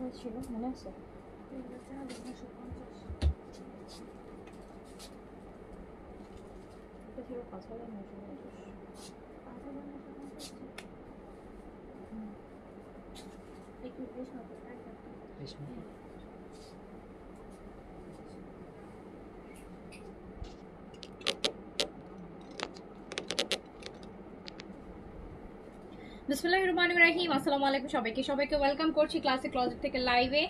Offer ছিল মনে আছে? এটা ছিল 5,950। একটু রেশমা বিসমিল্লাহির রহমানির রহিম। আসসালামু আলাইকুম সবাইকে ওয়েলকাম করছি ক্লাসিক ক্লজেট থেকে লাইভে।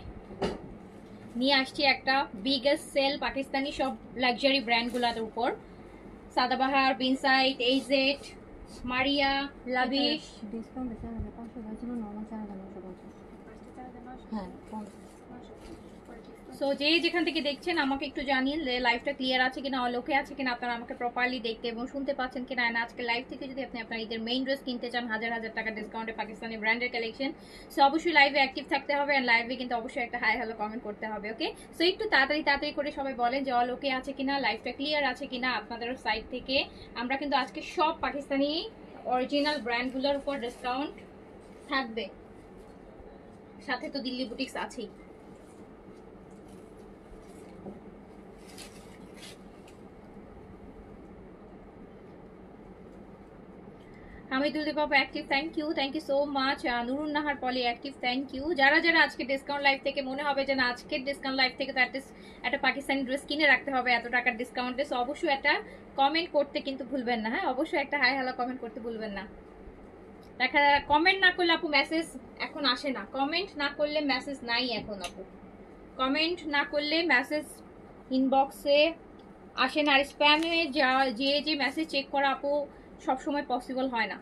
নিয়ে আসছি একটা বিগেস্ট সেল পাকিস্তানি সব লাক্সারি ব্র্যান্ডগুলোর উপর। সাদাবাহার, বিনসাইট, এইজেড, মারিয়া, লাভিশ। ডিসকাউন্ট আছে না 500 ছিল নরমাল 4950। হ্যাঁ সো যে যেখান থেকে দেখছেন আমাকে একটু জানিয়ে লাইভটা ক্লিয়ার আছে কিনা, অলোকে আছে কিনা, আপনারা আমাকে প্রপারলি দেখতে এবং শুনতে পাচ্ছেন কিনা। না আজকে লাইভ থেকে যদি আপনি আপনার ঈদের মেইন ড্রেস কিনতে চান হাজার হাজার টাকা ডিসকাউন্টে পাকিস্তানি ব্র্যান্ডের কালেকশন, সো অবশ্যই লাইভে অ্যাক্টিভ থাকতে হবে আর লাইভে কিন্তু অবশ্যই একটা হাই হ্যালো কমেন্ট করতে হবে। ওকে, সো একটু তাড়াতাড়ি করে সবাই বলেন যে অলোকে আছে কিনা, লাইভটা ক্লিয়ার আছে কিনা আপনাদের সাইড থেকে। আমরা কিন্তু আজকে সব পাকিস্তানি অরিজিনাল ব্র্যান্ডগুলোর উপর ডিসকাউন্ট থাকবে, সাথে তো দিল্লি বুটিক্স আছেই। Hamidul Dipak active, thank you so much. Nurun Nahar Poli active, thank you. যারা যারা আজকে ডিসকাউন্ট লাইভ থেকে মনে হবে যে না আজকের ডিসকাউন্ট লাইভ থেকে তো একটা পাকিস্তানি ড্রেস কিনে রাখতে হবে এত টাকার ডিসকাউন্টে, সো অবশ্যই একটা কমেন্ট করতে কিন্তু ভুলবেন না। হ্যাঁ, অবশ্যই একটা হাই হ্যালো কমেন্ট করতে ভুলবেন না। দেখা কমেন্ট না করলে আপু মেসেজ এখন আসে না, কমেন্ট না করলে মেসেজ নাই এখন আপু, কমেন্ট না করলে মেসেজ ইনবক্সে আসে না, আর স্প্যামে যে মেসেজ চেক করা আপু সবসময় পসিবল হয় না।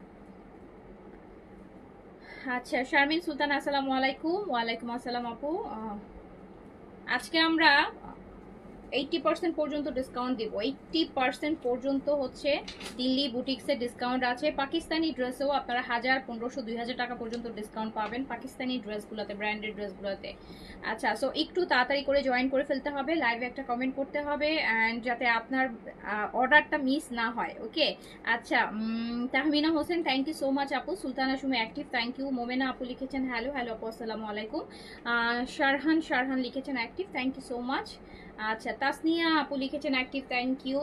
আচ্ছা, শারমিন সুলতান আসসালামু আলাইকুম। ওয়ালাইকুম আসসালাম আপু। আজকে আমরা 80% পর্যন্ত ডিসকাউন্ট দিব। 80% পর্যন্ত হচ্ছে দিল্লি বুটিক্সের ডিসকাউন্ট আছে। পাকিস্তানি ড্রেসেও আপনারা 1000, 1500, 2000 টাকা পর্যন্ত ডিসকাউন্ট পাবেন পাকিস্তানি ড্রেসগুলোতে, ব্র্যান্ডেড ড্রেসগুলোতে। আচ্ছা, সো একটু তাড়াতাড়ি করে জয়েন করে ফেলতে হবে, লাইভে একটা কমেন্ট করতে হবে অ্যান্ড যাতে আপনার অর্ডারটা মিস না হয়। ওকে, আচ্ছা, Tahmina Hossain thank you so much আপু। Sultana Sumi active, thank you. Momena আপু লিখেছেন হ্যালো আপু, আসসালামু আলাইকুম। শারহান লিখেছেন active, thank you so much. আচ্ছা, তাসনিয়া আপু লিখেছেন অ্যাক্টিভ, থ্যাংক ইউ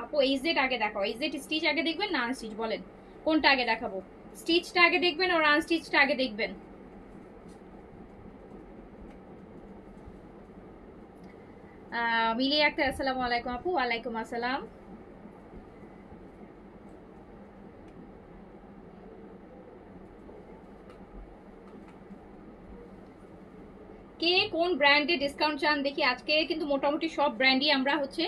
আপু। এইজেড আগে দেখাও, এইজেড স্টিচ আগে দেখবেন না আনস্টিচ, বলেন কোনটা আগে দেখাবো? স্টিচটা আগে দেখবেন আর আনস্টিচটা আগে দেখবেন? মিলিয়া আক্তার আসসালামু আলাইকুম আপু। ওয়ালাইকুম আসসালাম। কে কোন ব্র্যান্ডে ডিসকাউন্ট চান দেখি। আজকে কিন্তু মোটামুটি সব ব্র্যান্ডই আমরা হচ্ছে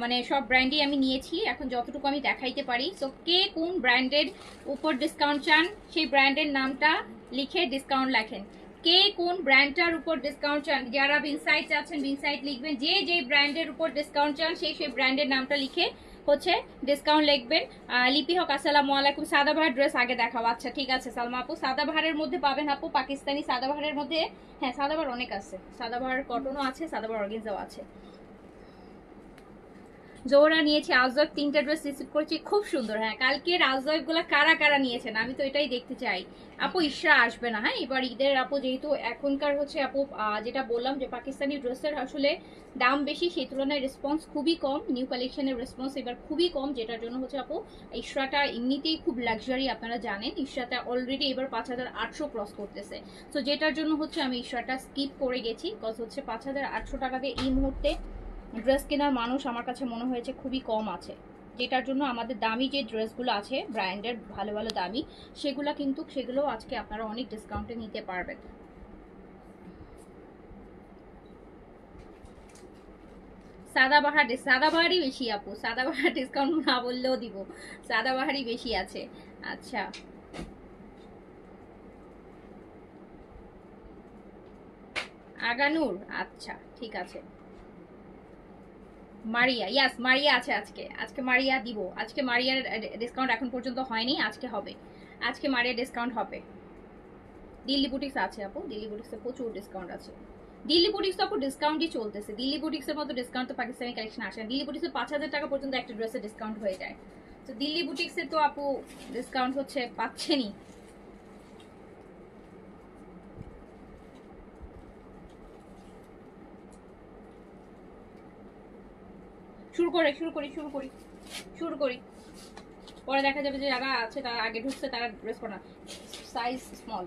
মানে সব ব্র্যান্ডই আমি নিয়েছি এখন যতটুকু আমি দেখাইতে পারি। সো কে কোন ব্র্যান্ডের উপর ডিসকাউন্ট চান সেই ব্র্যান্ডের নামটা লিখে ডিসকাউন্ট লেখেন। কে কোন ব্র্যান্ডটার উপর ডিসকাউন্ট চান, যারা বিনসাইট চাচ্ছেন বিনসাইট লিখবেন, যে ব্র্যান্ডের উপর ডিসকাউন্ট চান সেই ব্র্যান্ডের নামটা লিখে হচ্ছে ডিসকাউন্ট লিখবেন। লিপি হক আসসালামু আলাইকুম। সাদাবাহার ড্রেস আগে দেখাও। আচ্ছা ঠিক আছে সালমা আপু, সাদাবাহারের মধ্যে পাবেন আপু পাকিস্তানি সাদাবাহারের মধ্যে। হ্যাঁ, সাদাবাহার অনেক আছে, সাদাবাহার কটনও আছে, সাদাবাহার অর্গানজাও আছে। জোরা নিয়েছি আজব, 3টা ড্রেস রিসিভ করছি, খুব সুন্দর। হ্যাঁ, কালকের আজব গুলা কারা কারা নিয়েছেন আমি তো এটাই দেখতে চাই। আপু ইশরা আসবে না, হ্যাঁ এবার ঈদের আপু, যেহেতু এখনকার হচ্ছে আপু যেটা বললাম যে পাকিস্তানি ড্রেসের আসলে দাম বেশি, সেই তুলনায় রেসপন্স খুবই কম, নিউ কালেকশনের রেসপন্স এবার খুবই কম, যেটার জন্য হচ্ছে আপু ইশরাটা এমনিতেই খুব লাক্সারি, আপনারা জানেন ইশরাটা অলরেডি এবার 5800 ক্রস করতেছে। তো যেটার জন্য হচ্ছে আমি ইশরাটা স্কিপ করে গেছি, বিকজ হচ্ছে 5800 টাকা দিয়ে এই মুহূর্তে ড্রেস কেনার মানুষ আমার কাছে মনে হয়েছে খুবই কম আছে, যেটার জন্য আমাদের দামি যে ড্রেসগুলো আছে ব্র্যান্ডের ভালো ভালো দামি, সেগুলো আজকে আপনারা অনেক ডিসকাউন্টে নিতে পারবেন। সাদাবাহারই বেশি আপু, সাদাবাহার ডিসকাউন্ট না বললেও দিব, সাদাবাহারই বেশি আছে। আচ্ছা, আগানুর, আচ্ছা ঠিক আছে। মারিয়া, ইয়াস মারিয়া আছে আজকে মারিয়া দিব। আজকে মারিয়ার ডিসকাউন্ট এখন পর্যন্ত হয়নি, আজকে হবে, আজকে মারিয়া ডিসকাউন্ট হবে। দিল্লি বুটিক্স আছে আপু, দিল্লি বুটিক্সে প্রচুর ডিসকাউন্ট আছে। দিল্লি বুটিক্স তো আপু ডিসকাউন্টই চলতেছে, দিল্লি বুটিক্সের মতো ডিসকাউন্ট তো পাকিস্তানি কালেকশন আসে না। দিল্লি বুটিক্সে 5000 টাকা পর্যন্ত একটা ড্রেসের ডিসকাউন্ট হয়ে যায়। তো দিল্লি বুটিক্সে তো আপু ডিসকাউন্ট হচ্ছে পাচ্ছেনই। শুরু করি পরে দেখা যাবে যে যারা আছে তারা আগে ঢুকছে তারা ড্রেস পরে না। সাইজ স্মল,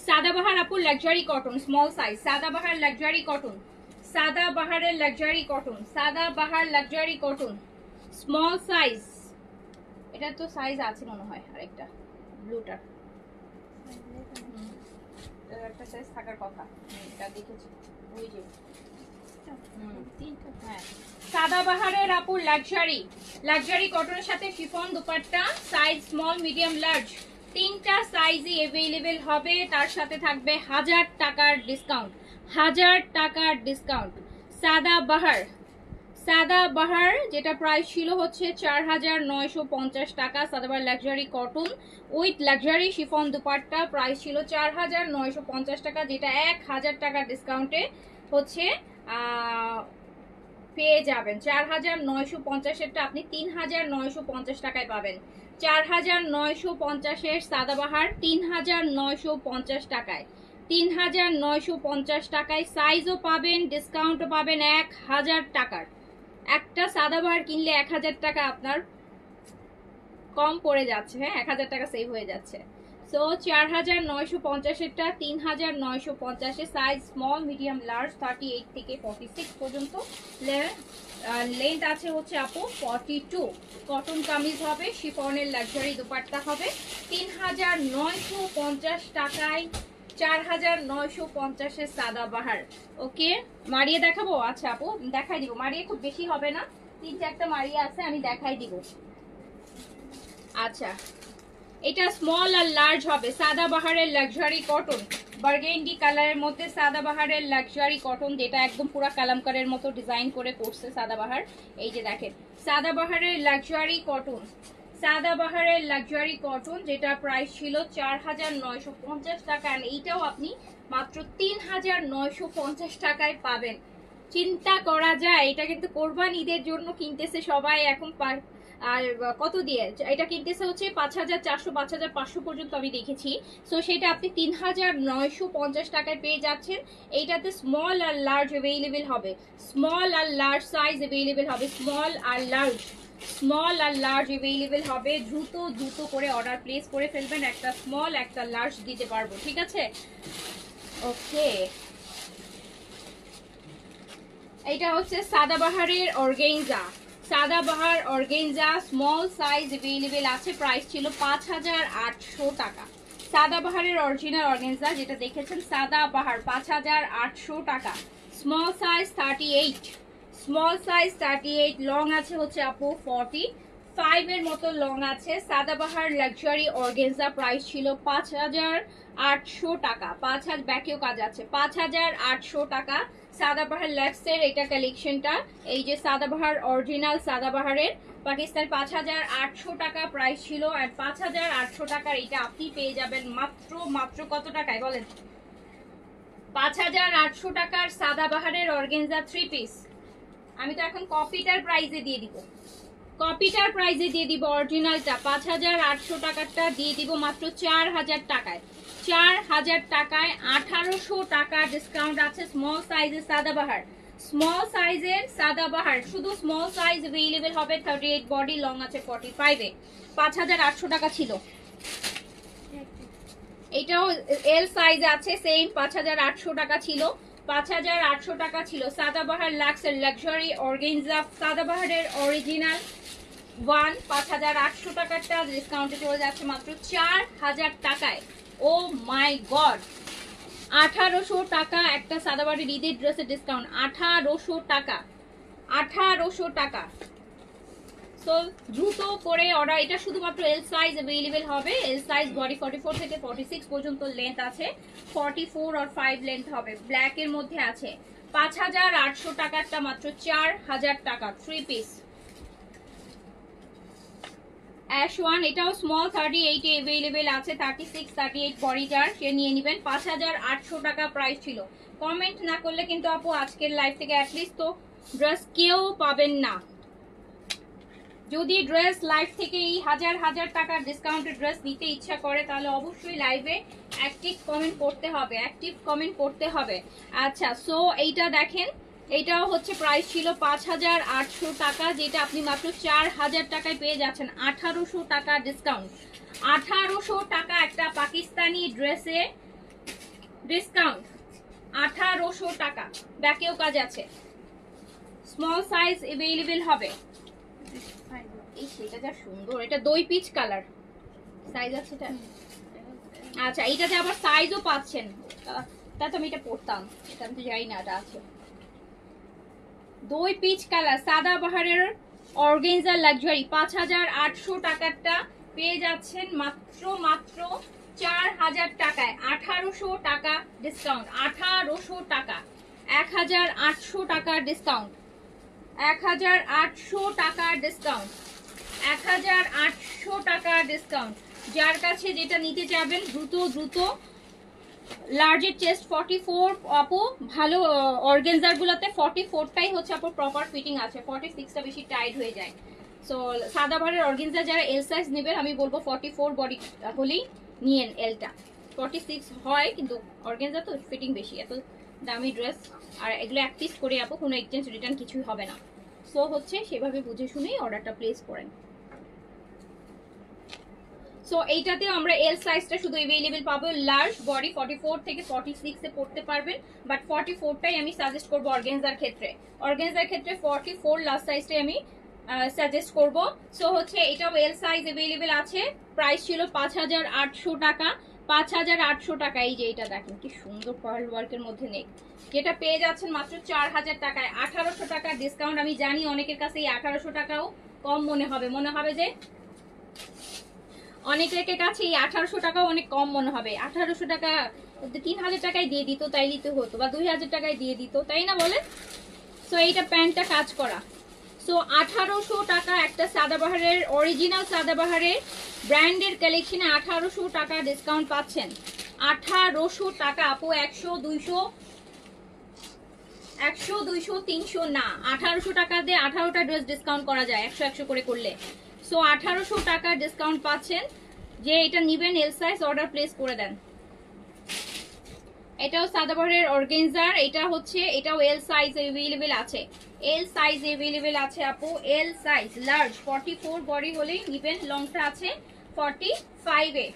সাদাবাহার আপুর luxury cotton small size, Sadabahar luxury cotton, সাদাবাহারের luxury cotton, Sadabahar luxury cotton small size. এটা তো সাইজ আছে মনে হয় আরেকটা ব্লুটার, একটা সাইজ থাকার কথা, এটা দেখেছি ওই যে হ্যাঁ। সাদাবাহারের আপুর লাক্সারি, লাক্সারি কটনের সাথে chiffon dupatta, size small medium large, তিনটা সাইজই अवेलेबल হবে। তার সাথে থাকবে 1000 টাকার ডিসকাউন্ট, 1000 টাকার ডিসকাউন্ট। সাদাবাহার, সাদাবাহার যেটা প্রাইস ছিল হচ্ছে 4950 টাকা, Sadabahar luxury cotton with luxury chiffon dupatta price ছিল 4950 টাকা, যেটা 1000 টাকার ডিসকাউন্টে হচ্ছে পেয়ে যাবেন। 4950-এরটা আপনি 3950 টাকায় পাবেন। 4950-এর সাদাবাহার 3950 টাকায়, 3950 টাকায় সাইজও পাবেন, ডিসকাউন্টও পাবেন 1000 টাকার। একটা সাদাবাহার কিনলে 1000 টাকা আপনার কম পড়ে যাচ্ছে, হ্যাঁ 1000 টাকা সেভ হয়ে যাচ্ছে। সো 4950-এরটা 3950-এ, সাইজ স্মল মিডিয়াম লার্জ 38 থেকে 46 পর্যন্ত, লেন্থ আছে হচ্ছে আপু 42। কটন কামিজ হবে, শিফনের লাক্সারি দুপাট্টা হবে। 3950 টাকায় 4950-এর সাদাবাহার। ওকে মারিয়ে দেখাবো? আচ্ছা আপু দেখাই দিব, মারিয়ে খুব বেশি হবে না, 3-4টা মারিয়ে আছে আমি দেখাই দিব। আচ্ছা এটা স্মল আর লার্জ হবে, সাদাবাহারের লাক্সারি কটন, বার্গেন্ডি কালারের মধ্যে সাদাবাহারের লাক্সারি কটন, যেটা একদম পুরো কালামকারের মতো ডিজাইন করে করছে সাদাবাহার। এই যে দেখেন সাদাবাহারের লাক্সারি কটন, সাদাবাহারের লাক্সারি কটন যেটা প্রাইস ছিল 4950 টাকা, এইটাও আপনি মাত্র 3950 টাকায় পাবেন। চিন্তা করা যায়, এটা কিন্তু কোরবান ঈদের জন্য কিনতেছে সবাই এখন। আর কত দিয়ে এটা কিনতেছে হচ্ছে 5400 5500 পর্যন্ত আমি দেখেছি। সো সেটা আপনি 3950 টাকায় পেয়ে যাচ্ছেন। এইটাতে স্মল আর লার্জ অ্যাভেলেবেল হবে, স্মল আর লার্জ সাইজ অ্যাভেলেবেল হবে, স্মল আর লার্জ, স্মল আর লার্জ অ্যাভেলেবেল হবে। দ্রুত করে অর্ডার প্লেস করে ফেলবেন, একটা স্মল একটা লার্জ দিতে পারবো, ঠিক আছে? ওকে এইটা হচ্ছে সাদাবাহারের organza, Sadabahar organza small size available আছে, প্রাইস ছিল 5800 টাকা। সাদাবাহারের অরিজিনাল অর্গানজা যেটা দেখেছেন সাদাবাহার 5800 টাকা, small size 38, small size 38, long আছে হচ্ছে আপু 45 এর মতো লং আছে। সাদাবাহার লাক্সারি অর্গানজা প্রাইস ছিল 5800 টাকা, 5000 ব্যাকেও কাজ আছে, 5800 টাকা। সাদাবাহার লেক্সের এটা কালেকশনটা, এই যে সাদাবাহার অরিজিনাল সাদাবাহারের পাকিস্তান 5800 টাকা প্রাইস ছিল, আর 5800 টাকার এটা আপনি পেয়ে যাবেন মাত্র কত টাকায় বলেন? 5800 টাকার সাদাবাহারের অর্গানজা 3 পিস। আমি তো এখন কপিটার প্রাইসে দিয়ে দিব, কপিটার প্রাইসে দিয়ে দিব, অরিজিনালটা 5800 টাকারটা দিয়ে দিব মাত্র 4000 টাকায়, 4000 টাকায়। 1800 টাকা ডিসকাউন্ট আছে স্মল সাইজের সাদাবাহার, স্মল সাইজের সাদাবাহার শুধু স্মল সাইজ अवेलेबल হবে, 38 বডি, লং আছে 45 এ। 5800 টাকা ছিল, এটাও এল সাইজ আছে সেম, 5800 টাকা ছিল, 5800 টাকা ছিল। সাদাবাহার লাক্সের লাক্সারি অর্গানজা সাদাবাহারের অরিজিনাল 5800 টাকারটা ডিসকাউন্টে চলে যাচ্ছে মাত্র 4000 টাকায়। ও মাই গড, 1800 টাকা একটা সাদাবাহারের ঈদের ড্রেসের ডিসকাউন্ট, 1800 টাকা, 1800 টাকা। সো দ্রুত করে অর্ডার, এটা শুধুমাত্র এল সাইজ अवेलेबल হবে, এল সাইজ বডি 44 থেকে 46 পর্যন্ত লেন্থ আছে, 44 আর 5 লেন্থ হবে, ব্ল্যাক এর মধ্যে আছে। 5800 টাকারটা মাত্র 4000 টাকা, 3 পিস। অ্যাশ ওয়ান এটাও স্মল 38 এ अवेलेबल আছে, 36 38 বডিটার, সে নিয়ে নেবেন। 5800 টাকা প্রাইস ছিল। কমেন্ট না করলে কিন্তু আপু আজকের লাইভ থেকে অ্যাটলিস্ট তো ড্রেস কেউ পাবেন না। যদি ড্রেস লাইভ থেকে এই হাজার টাকার ডিসকাউন্টেড ড্রেস নিতে ইচ্ছা করে তাহলে অবশ্যই লাইভে অ্যাক্টিভ কমেন্ট করতে হবে, অ্যাক্টিভ কমেন্ট করতে হবে। আচ্ছা সো এইটা দেখেন এটাও হচ্ছে প্রাইস ছিল 5800 টাকা, যেটা আপনি মাত্র 4000 টাকায় পেয়ে যাচ্ছেন। 1800 টাকা ডিসকাউন্ট, 1800 টাকা একটা পাকিস্তানি ড্রেসে ডিসকাউন্ট, 1800 টাকা। ব্যাকেও কাজ আছে, স্মল সাইজ अवेलेबल হবে। এই সেটা যা সুন্দর, এটা দই পিচ কালার, সাইজ আছে এটা। আচ্ছা, এইটাতে আবার সাইজও পাচ্ছেন, তা তো আমি এটা পড়তাম, এটা আমি তো জানি না এটা আছে। দই পিচ কালার সাদা বাহারের অর্গানজা লাক্সারি 5800 টাকারটা পেয়ে যাচ্ছেন মাত্র 4000 টাকায়। 1800 টাকা ডিসকাউন্ট, 1800 টাকা, 1800 টাকার ডিসকাউন্ট, 1800 টাকার ডিসকাউন্ট, 1800 টাকার ডিসকাউন্ট। যার কাছে যেটা নিতে চাইবেন দ্রুত দ্রুত। লার্জের চেস্ট 44 আপু, ভালো অর্গানজার গুলোতে 44টাই হচ্ছে আপু প্রপার ফিটিং আছে, 46টা বেশি টাইট হয়ে যায়। সো সাদা ভারের অর্গানজা যারা এল সাইজ নেবেন আমি বলবো 44 বডি হলেই নিয়েন, এলটা 46 হয় কিন্তু অর্গানজা তো ফিটিং বেশি, এত দামি ড্রেস। আর এগুলো এক পিস করে আপু কোনো এক্সচেঞ্জ রিটার্ন কিছুই হবে না। সো হচ্ছে সেভাবে বুঝে শুনেই অর্ডারটা প্লেস করেন। সো এইটাতেও আমরা এল সাইজটা শুধু अवेलेबल পাবো, লার্জ বডি 44 থেকে 46 এ পড়তে পারবেন, বাট 44টাই আমি সাজেস্ট করব অর্গানজার ক্ষেত্রে। অর্গানজার ক্ষেত্রে 44 লাস্ট সাইজটাই আমি সাজেস্ট করব। সো হচ্ছে এটাও এল সাইজ अवेलेबल আছে, প্রাইস ছিল 5800 টাকা, 5800 টাকা। এই যে এটা দেখেন কি সুন্দর পার্ল ওয়ার্কের মধ্যে নেক, যেটা পেয়ে যাচ্ছেন মাত্র 4000 টাকায়। 1800 টাকা ডিসকাউন্ট। আমি জানি অনেকের কাছে এই 1800 টাকাও কম মনে হবে যে অনেকের কাছে এই 1800 টাকাও অনেক কম মনে হবে। 1800 টাকা 3000 টাকায় দিয়ে দিত তাই নিতে হতো, বা 2000 টাকায় দিয়ে দিত, তাই না বলেন? সো এইটা প্যান্টটা কাজ করা। সো 1800 টাকা একটা সাদাবাহারের অরিজিনাল সাদাবাহারের ব্র্যান্ডের কালেকশনে 1800 টাকা ডিসকাউন্ট পাচ্ছেন। 1800 টাকা আপু, 100 200 200 300 না, 1800 টাকা দিয়ে 18টা ড্রেস ডিসকাউন্ট করা যায় 100 100 করে করলে। সো 1800 টাকা ডিসকাউন্ট পাচ্ছেন। যে এটা নিবেন এল সাইজ অর্ডার প্লেস করে দেন। এটাও সাদাবাহারের অর্গানজার, এটা হচ্ছে এটাও এল সাইজ अवेलेबल আছে, এল সাইজ अवेलेबल আছে আপু, এল সাইজ লার্জ 44 বডি হলেই নিবেন, লংটা আছে 45 এ।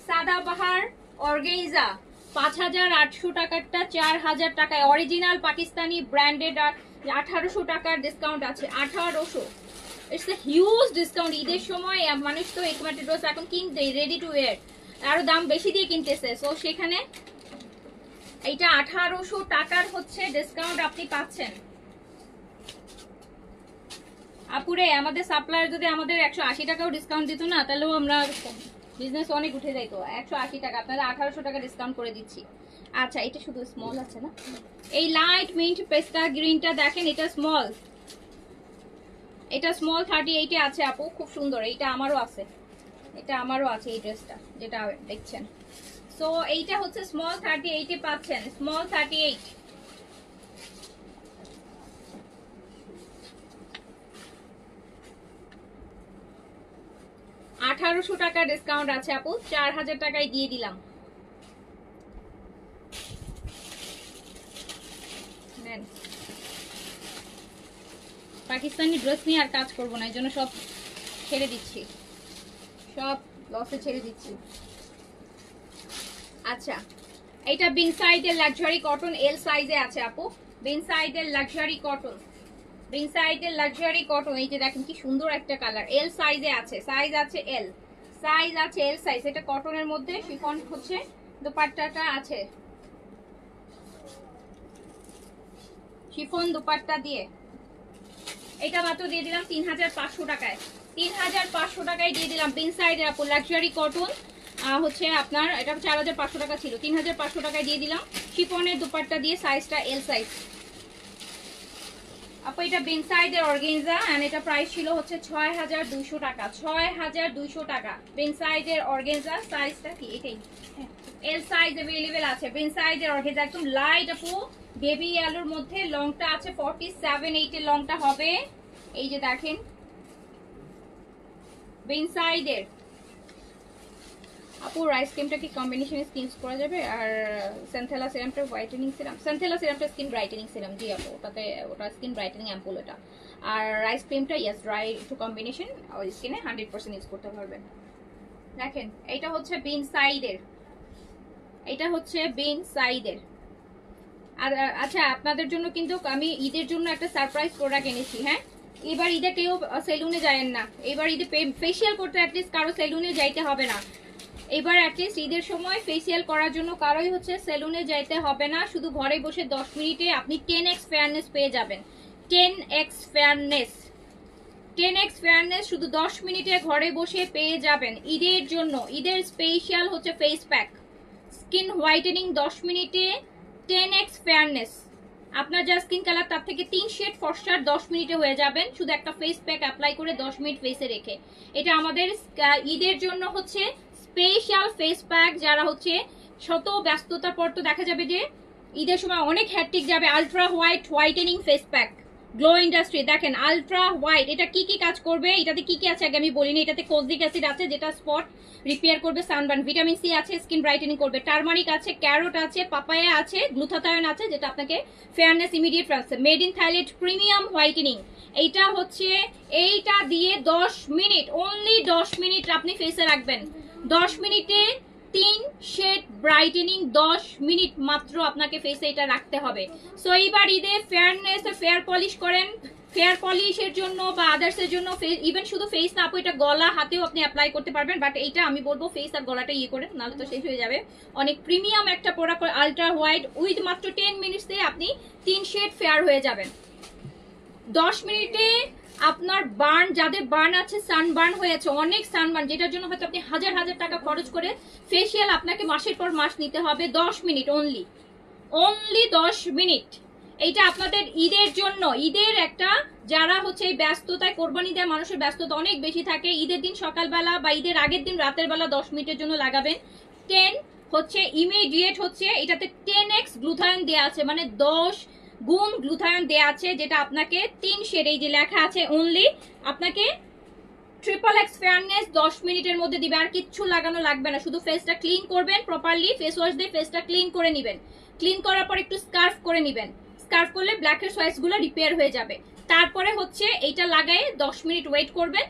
সাদাবাহার অর্গানজা 5800 টাকারটা 4000 টাকায়, অরিজিনাল পাকিস্তানি ব্র্যান্ডেড, 1800 টাকার ডিসকাউন্ট আছে। 1800, ইটস এ হিউজ ডিসকাউন্ট। ঈদের সময় মানুষ তো এই কমেন্টেড ড্রেস এখন কিনতে রেডি টু ওয়্যার, আরো দাম বেশি দিয়ে কিনতেছে। সো সেখানে এইটা 1800 টাকার হচ্ছে ডিসকাউন্ট আপনি পাচ্ছেন। আপুরে আমাদের সাপ্লায়ার যদি আমাদের 180 টাকাও ডিসকাউন্ট দিত না, তাহলেও আমরা বিজনেস অনেক উঠে যাইতো। 180 টাকা আপনারা 1800 টাকা ডিসকাউন্ট করে দিচ্ছি। আচ্ছা, এটা শুধু স্মল আছে না? এই লাইট মিন্ট পেস্তা গ্রিনটা দেখেন, এটা স্মল, এটা স্মল 38 এ আছে আপু, খুব সুন্দর। এইটা আমারও আছে, এটা আমারও আছে এই ড্রেসটা যেটা দেখছেন। সো এইটা হচ্ছে স্মল 38 এ পাচ্ছেন, স্মল 38। $1800 টাকা ডিসকাউন্ট আছে আপু, 4000 টাকায় দিয়ে দিলাম। নেন, পাকিস্তানি ড্রেস নিয়ে আর কাজ করবো না, এই জন্য সব ছেড়ে দিচ্ছি, সব লসে ছেড়ে দিচ্ছি। আচ্ছা, এটা বিন সাইডের লাক্সারি কটন, এল সাইজে আছে আপু, বিন সাইডের লাক্সারি কটন, বিন সাইডের লাক্সারি কটন। এই যে দেখেন কি সুন্দর একটা কালার, এল সাইজে আছে, সাইজ আছে এল, সাইজ আছে এল সাইজ। এটা কটনের মধ্যে শিফন হচ্ছে, দোপাট্টাটা আছে শিফন দোপাট্টা দিয়ে। এটা মাত্র দিয়ে দিলাম 3500 টাকায়, 3500 টাকায় দিয়ে দিলাম। বিন সাইডের আপু লাক্সারি কটন হচ্ছে আপনার, এটা 4500 টাকা ছিল, 3500 টাকায় দিয়ে দিলাম। শিফনের দোপাট্টা দিয়ে, সাইজটা এল সাইজ আপু। এটা বিন সাইডের অর্গানজা এন্ড এটা প্রাইস ছিল হচ্ছে 6200 টাকা, 6200 টাকা। বিন সাইডের অর্গানজা, সাইজটা কি এটাই, এল সাইজ अवेलेबल আছে। বিন সাইডের অর্গানজা একদম লাইট আপু, বেবি ইয়েলোর মধ্যে, লংটা আছে 47 এর লংটা হবে। এই যে দেখেন বিন সাইডের আপু রাইস ক্রিমটা কি কম্বিনেশনে স্কিন করা যাবে? আর সেন্থেলা সিরামটা হোয়াইটেনিং সিরাম, সেন্থেলা সিরামটা স্কিন ব্রাইটেনিং সিরাম, জি আপু ওটা স্কিন ব্রাইটেনিং অ্যাম্পুল এটা। আর রাইস ক্রিমটা ইয়েস ড্রাই টু কম্বিনেশন, ওই স্কিনে 100% ইউজ করতে পারবেন। দেখেন এটা হচ্ছে বিন সাইডের, এটা হচ্ছে বিন সাইডের। আর আচ্ছা আপনাদের জন্য কিন্তু আমি ঈদের জন্য একটা সারপ্রাইজ প্রোডাক্ট এনেছি। হ্যাঁ, এবার ঈদে কেউ সেলুনে যায়েন না, এবার ঈদে ফেসিয়াল করতে অ্যাটলিস্ট কারো সেলুনে যাইতে হবে না। এবার অ্যাটলিস্ট ঈদের সময় ফেসিয়াল করার জন্য কারোই হচ্ছে সেলুনে যাইতে হবে না, শুধু ঘরে বসে 10 মিনিটে আপনি 10x ফেয়ারনেস পেয়ে যাবেন। 10x ফেয়ারনেস, 10x ফেয়ারনেস শুধু 10 মিনিটে ঘরে বসে পেয়ে যাবেন ঈদের জন্য। ঈদের স্পেশাল হচ্ছে ফেস প্যাক, স্কিন হোয়াইটেনিং 10 মিনিটে 10x ফেয়ারনেস। আপনার যা স্কিন কালার তার থেকে 3 শেড ফর্সার 10 মিনিটে হয়ে যাবেন শুধু একটা ফেস প্যাক অ্যাপ্লাই করে 10 মিনিট ফেসে রেখে। এটা আমাদের ঈদের জন্য হচ্ছে স্পেশাল ফেস প্যাক। যারা হচ্ছে শত ব্যস্ততার পর তো দেখা যাবে যে ঈদের সময় অনেক হ্যাট্রিক যাবে, ultra white whitening face pack glow industry. দেখেন আলট্রা হোয়াইট, এটা কি কি কাজ করবে, এটাতে কি কি আছে আগে আমি বলিনি। এটাতে কোজিক অ্যাসিড আছে যেটা স্পট রিপেয়ার করবে, সানবার্ন, ভিটামিন সি আছে স্কিন ব্রাইটেনিং করবে, টারমারিক আছে, ক্যারোট আছে, পাপায়া আছে, গ্লুথাথায়োন আছে যেটা আপনাকে ফেয়ারনেস ইমিডিয়েট রাখছে, made in Thailand premium whitening. এইটা হচ্ছে এইটা দিয়ে 10 মিনিট, অনলি 10 মিনিট আপনি ফেসে রাখবেন। 10 মিনিটে 3 শেড ব্রাইটেনিং, 10 মিনিট মাত্র আপনাকে ফেসে এটা রাখতে হবে। সো এইবার ঈদে ফেয়ারনেস ফেয়ার পলিশ করেন, ফেয়ার পলিশের জন্য বা আদার্সের জন্য, ইভেন শুধু ফেস না আপু, এটা গলা হাতেও আপনি অ্যাপ্লাই করতে পারবেন। বাট এইটা আমি বলবো ফেস আর গলাটা ইয়ে করেন, নাহলে তো শেষ হয়ে যাবে। অনেক প্রিমিয়াম একটা প্রোডাক্ট আলট্রা হোয়াইট, উইথ মাত্র 10 মিনিটসে আপনি 3 শেড ফেয়ার হয়ে যাবেন। 10 মিনিটে আপনার বার্ন, যাদের বার্ন আছে, সানবার্ন হয়েছে, অনেক সানবার্ন, যেটার জন্য হয়তো আপনি হাজার হাজার টাকা খরচ করে ফেসিয়াল আপনাকে মাসের পর মাস নিতে হবে, 10 মিনিট অনলি, অনলি 10 মিনিট। এইটা আপনাদের ঈদের জন্য, ঈদের একটা, যারা হচ্ছে এই ব্যস্ততায়, কোরবানি দেওয়া মানুষের ব্যস্ততা অনেক বেশি থাকে, ঈদের দিন সকালবেলা বা ঈদের আগের দিন রাতের বেলা 10 মিনিটের জন্য লাগাবেন। 10 হচ্ছে ইমিডিয়েট, হচ্ছে এটাতে 10x গ্লুথায়ন দেওয়া আছে, মানে 10 গুণ গ্লুথায়ন দেওয়া আছে, যেটা আপনাকে 3 শেড, এই যে লেখা আছে অনলি, আপনাকে ট্রিপল এক্স ফেয়ারনেস 10 মিনিটের মধ্যে দিবে। আর কিচ্ছু লাগানো লাগবে না, শুধু ফেসটা ক্লিন করবেন প্রপারলি, ফেস ওয়াশ দিয়ে ফেসটা ক্লিন করে নেবেন। ক্লিন করার পর একটু স্কার্ফ করে নেবেন, স্কার্ফ করলে ব্ল্যাকের সোয়াইস গুলো রিপেয়ার হয়ে যাবে। তারপরে হচ্ছে এইটা লাগায় 10 মিনিট ওয়েট করবেন,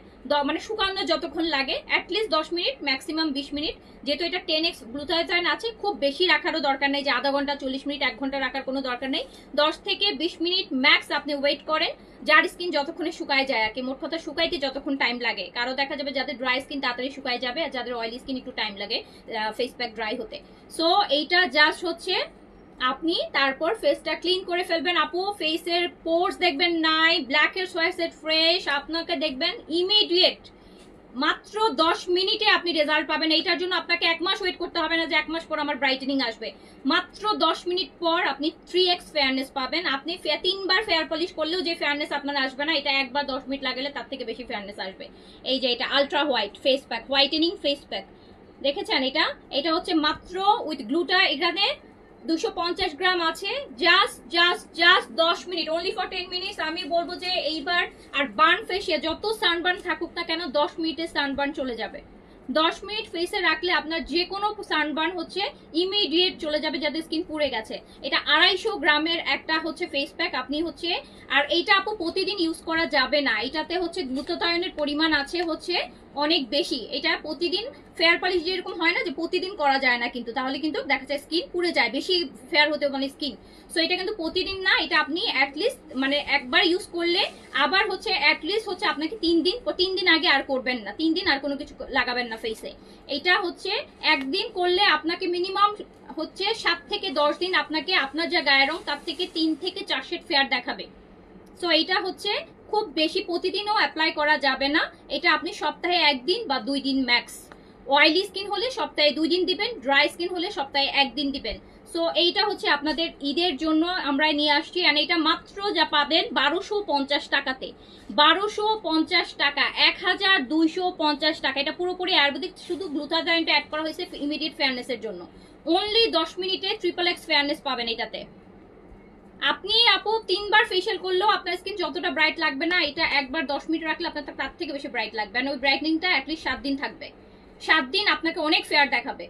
মানে শুকানো যতক্ষণ লাগে, অ্যাটলিস্ট 10 মিনিট, ম্যাক্সিমাম 20 মিনিট। যেহেতু এটা 10x গ্লুথাথায়োন আছে, খুব বেশি রাখারও দরকার নেই যে আধা ঘন্টা 40 মিনিট 1 ঘন্টা রাখার কোনো দরকার নেই। 10 থেকে 20 মিনিট ম্যাক্স আপনি ওয়েট করেন, যার স্কিন যতক্ষণে শুকায় যায় আর কি, মোট কথা শুকাইতে যতক্ষণ টাইম লাগে। কারো দেখা যাবে যাদের ড্রাই স্কিন তাড়াতাড়ি শুকায় যাবে, আর যাদের অয়েলি স্কিন একটু টাইম লাগে ফেস প্যাক ড্রাই হতে। সো এইটা জাস্ট হচ্ছে আপনি তারপর ফেসটা ক্লিন করে ফেলবেন। আপু ফেসের পোর্স দেখবেন নাই, ব্ল্যাকের সোয়াইসের ফ্রেশ, আপনাকে দেখবেন ইমিডিয়েট মাত্র 10 মিনিটে আপনি রেজাল্ট পাবেন। এইটার জন্য আপনাকে 1 মাস ওয়েট করতে হবে না যে 1 মাস পর আমার ব্রাইটেনিং আসবে। মাত্র 10 মিনিট পর আপনি 3x ফেয়ারনেস পাবেন। আপনি 3বার ফেয়ার পলিশ করলেও যে ফেয়ারনেস আপনার আসবে না, এটা একবার 10 মিনিট লাগালে তার থেকে বেশি ফেয়ারনেস আসবে। এই যে এটা ultra white face pack, whitening face pack, দেখেছেন? এটা হচ্ছে মাত্র উইথ গ্লুটা, এখানে 250 গ্রাম আছে। Just 10 minute, only for 10 minutes. আমি বলবো যে এইবার, আর বার্ন ফেসে যত সানবার্ন থাকুক না কেন, 10 মিনিটে সানবার্ন চলে যাবে। 10 মিনিট ফেসে রাখলে আপনার যে কোনো সানবার্ন হচ্ছে ইমিডিয়েট চলে যাবে, যাদের স্কিন পুড়ে গেছে। এটা 250 গ্রামের একটা হচ্ছে ফেস প্যাক আপনি হচ্ছে, আর এইটা আপু প্রতিদিন ইউজ করা যাবে না, এটাতে হচ্ছে গ্লুটাথায়োনের পরিমাণ আছে হচ্ছে অনেক বেশি। এটা প্রতিদিন ফেয়ার পলিশ যেরকম হয় না যে প্রতিদিন করা যায় না, কিন্তু তাহলে কিন্তু দেখা যায় স্কিন পুড়ে যায়, বেশি ফেয়ার হতে মানে স্কিন। সো এটা কিন্তু প্রতিদিন না, এটা আপনি অ্যাটলিস্ট মানে একবার ইউজ করলে আবার হচ্ছে অ্যাটলিস্ট হচ্ছে আপনাকে 3 দিন আগে আর করবেন না, 3 দিন আর কোনো কিছু লাগাবেন না ফেসে। এটা হচ্ছে একদিন করলে আপনাকে মিনিমাম হচ্ছে 7 থেকে 10 দিন আপনাকে আপনার যা গায়ের রং তার থেকে 3 থেকে 4 শেড ফেয়ার দেখাবে। সো এইটা হচ্ছে খুব বেশি প্রতিদিনও অ্যাপ্লাই করা যাবে না, এটা আপনি সপ্তাহে 1 দিন বা 2 দিন ম্যাক্স। অয়েলি স্কিন হলে সপ্তাহে 2 দিন দিবেন, ড্রাই স্কিন হলে সপ্তাহে 1 দিন দিবেন। সো এইটা হচ্ছে আপনাদের ঈদের জন্য আমরা নিয়ে আসছি, আর এটা মাত্র যা পাবেন 1250 টাকাতে, 1250 টাকা, 1250 টাকা। এটা পুরোপুরি আয়ুর্বেদিক, শুধু গ্লুটাথায়োনটা অ্যাড করা হয়েছে ইমিডিয়েট ফেয়ারনেসের জন্য। অনলি 10 মিনিটে ট্রিপল এক্স ফেয়ারনেস পাবেন এটাতে। আপনি আপু 3বার ফেশিয়াল করলেও আপনার স্কিন যতটা ব্রাইট লাগবে না, এটা একবার 10 মিনিট রাখলে আপনার তার থেকে বেশি ব্রাইট লাগবে, আর ওই ব্রাইটনিংটা অ্যাটলিস্ট 7 দিন থাকবে। 7 দিন আপনাকে অনেক ফেয়ার দেখাবে,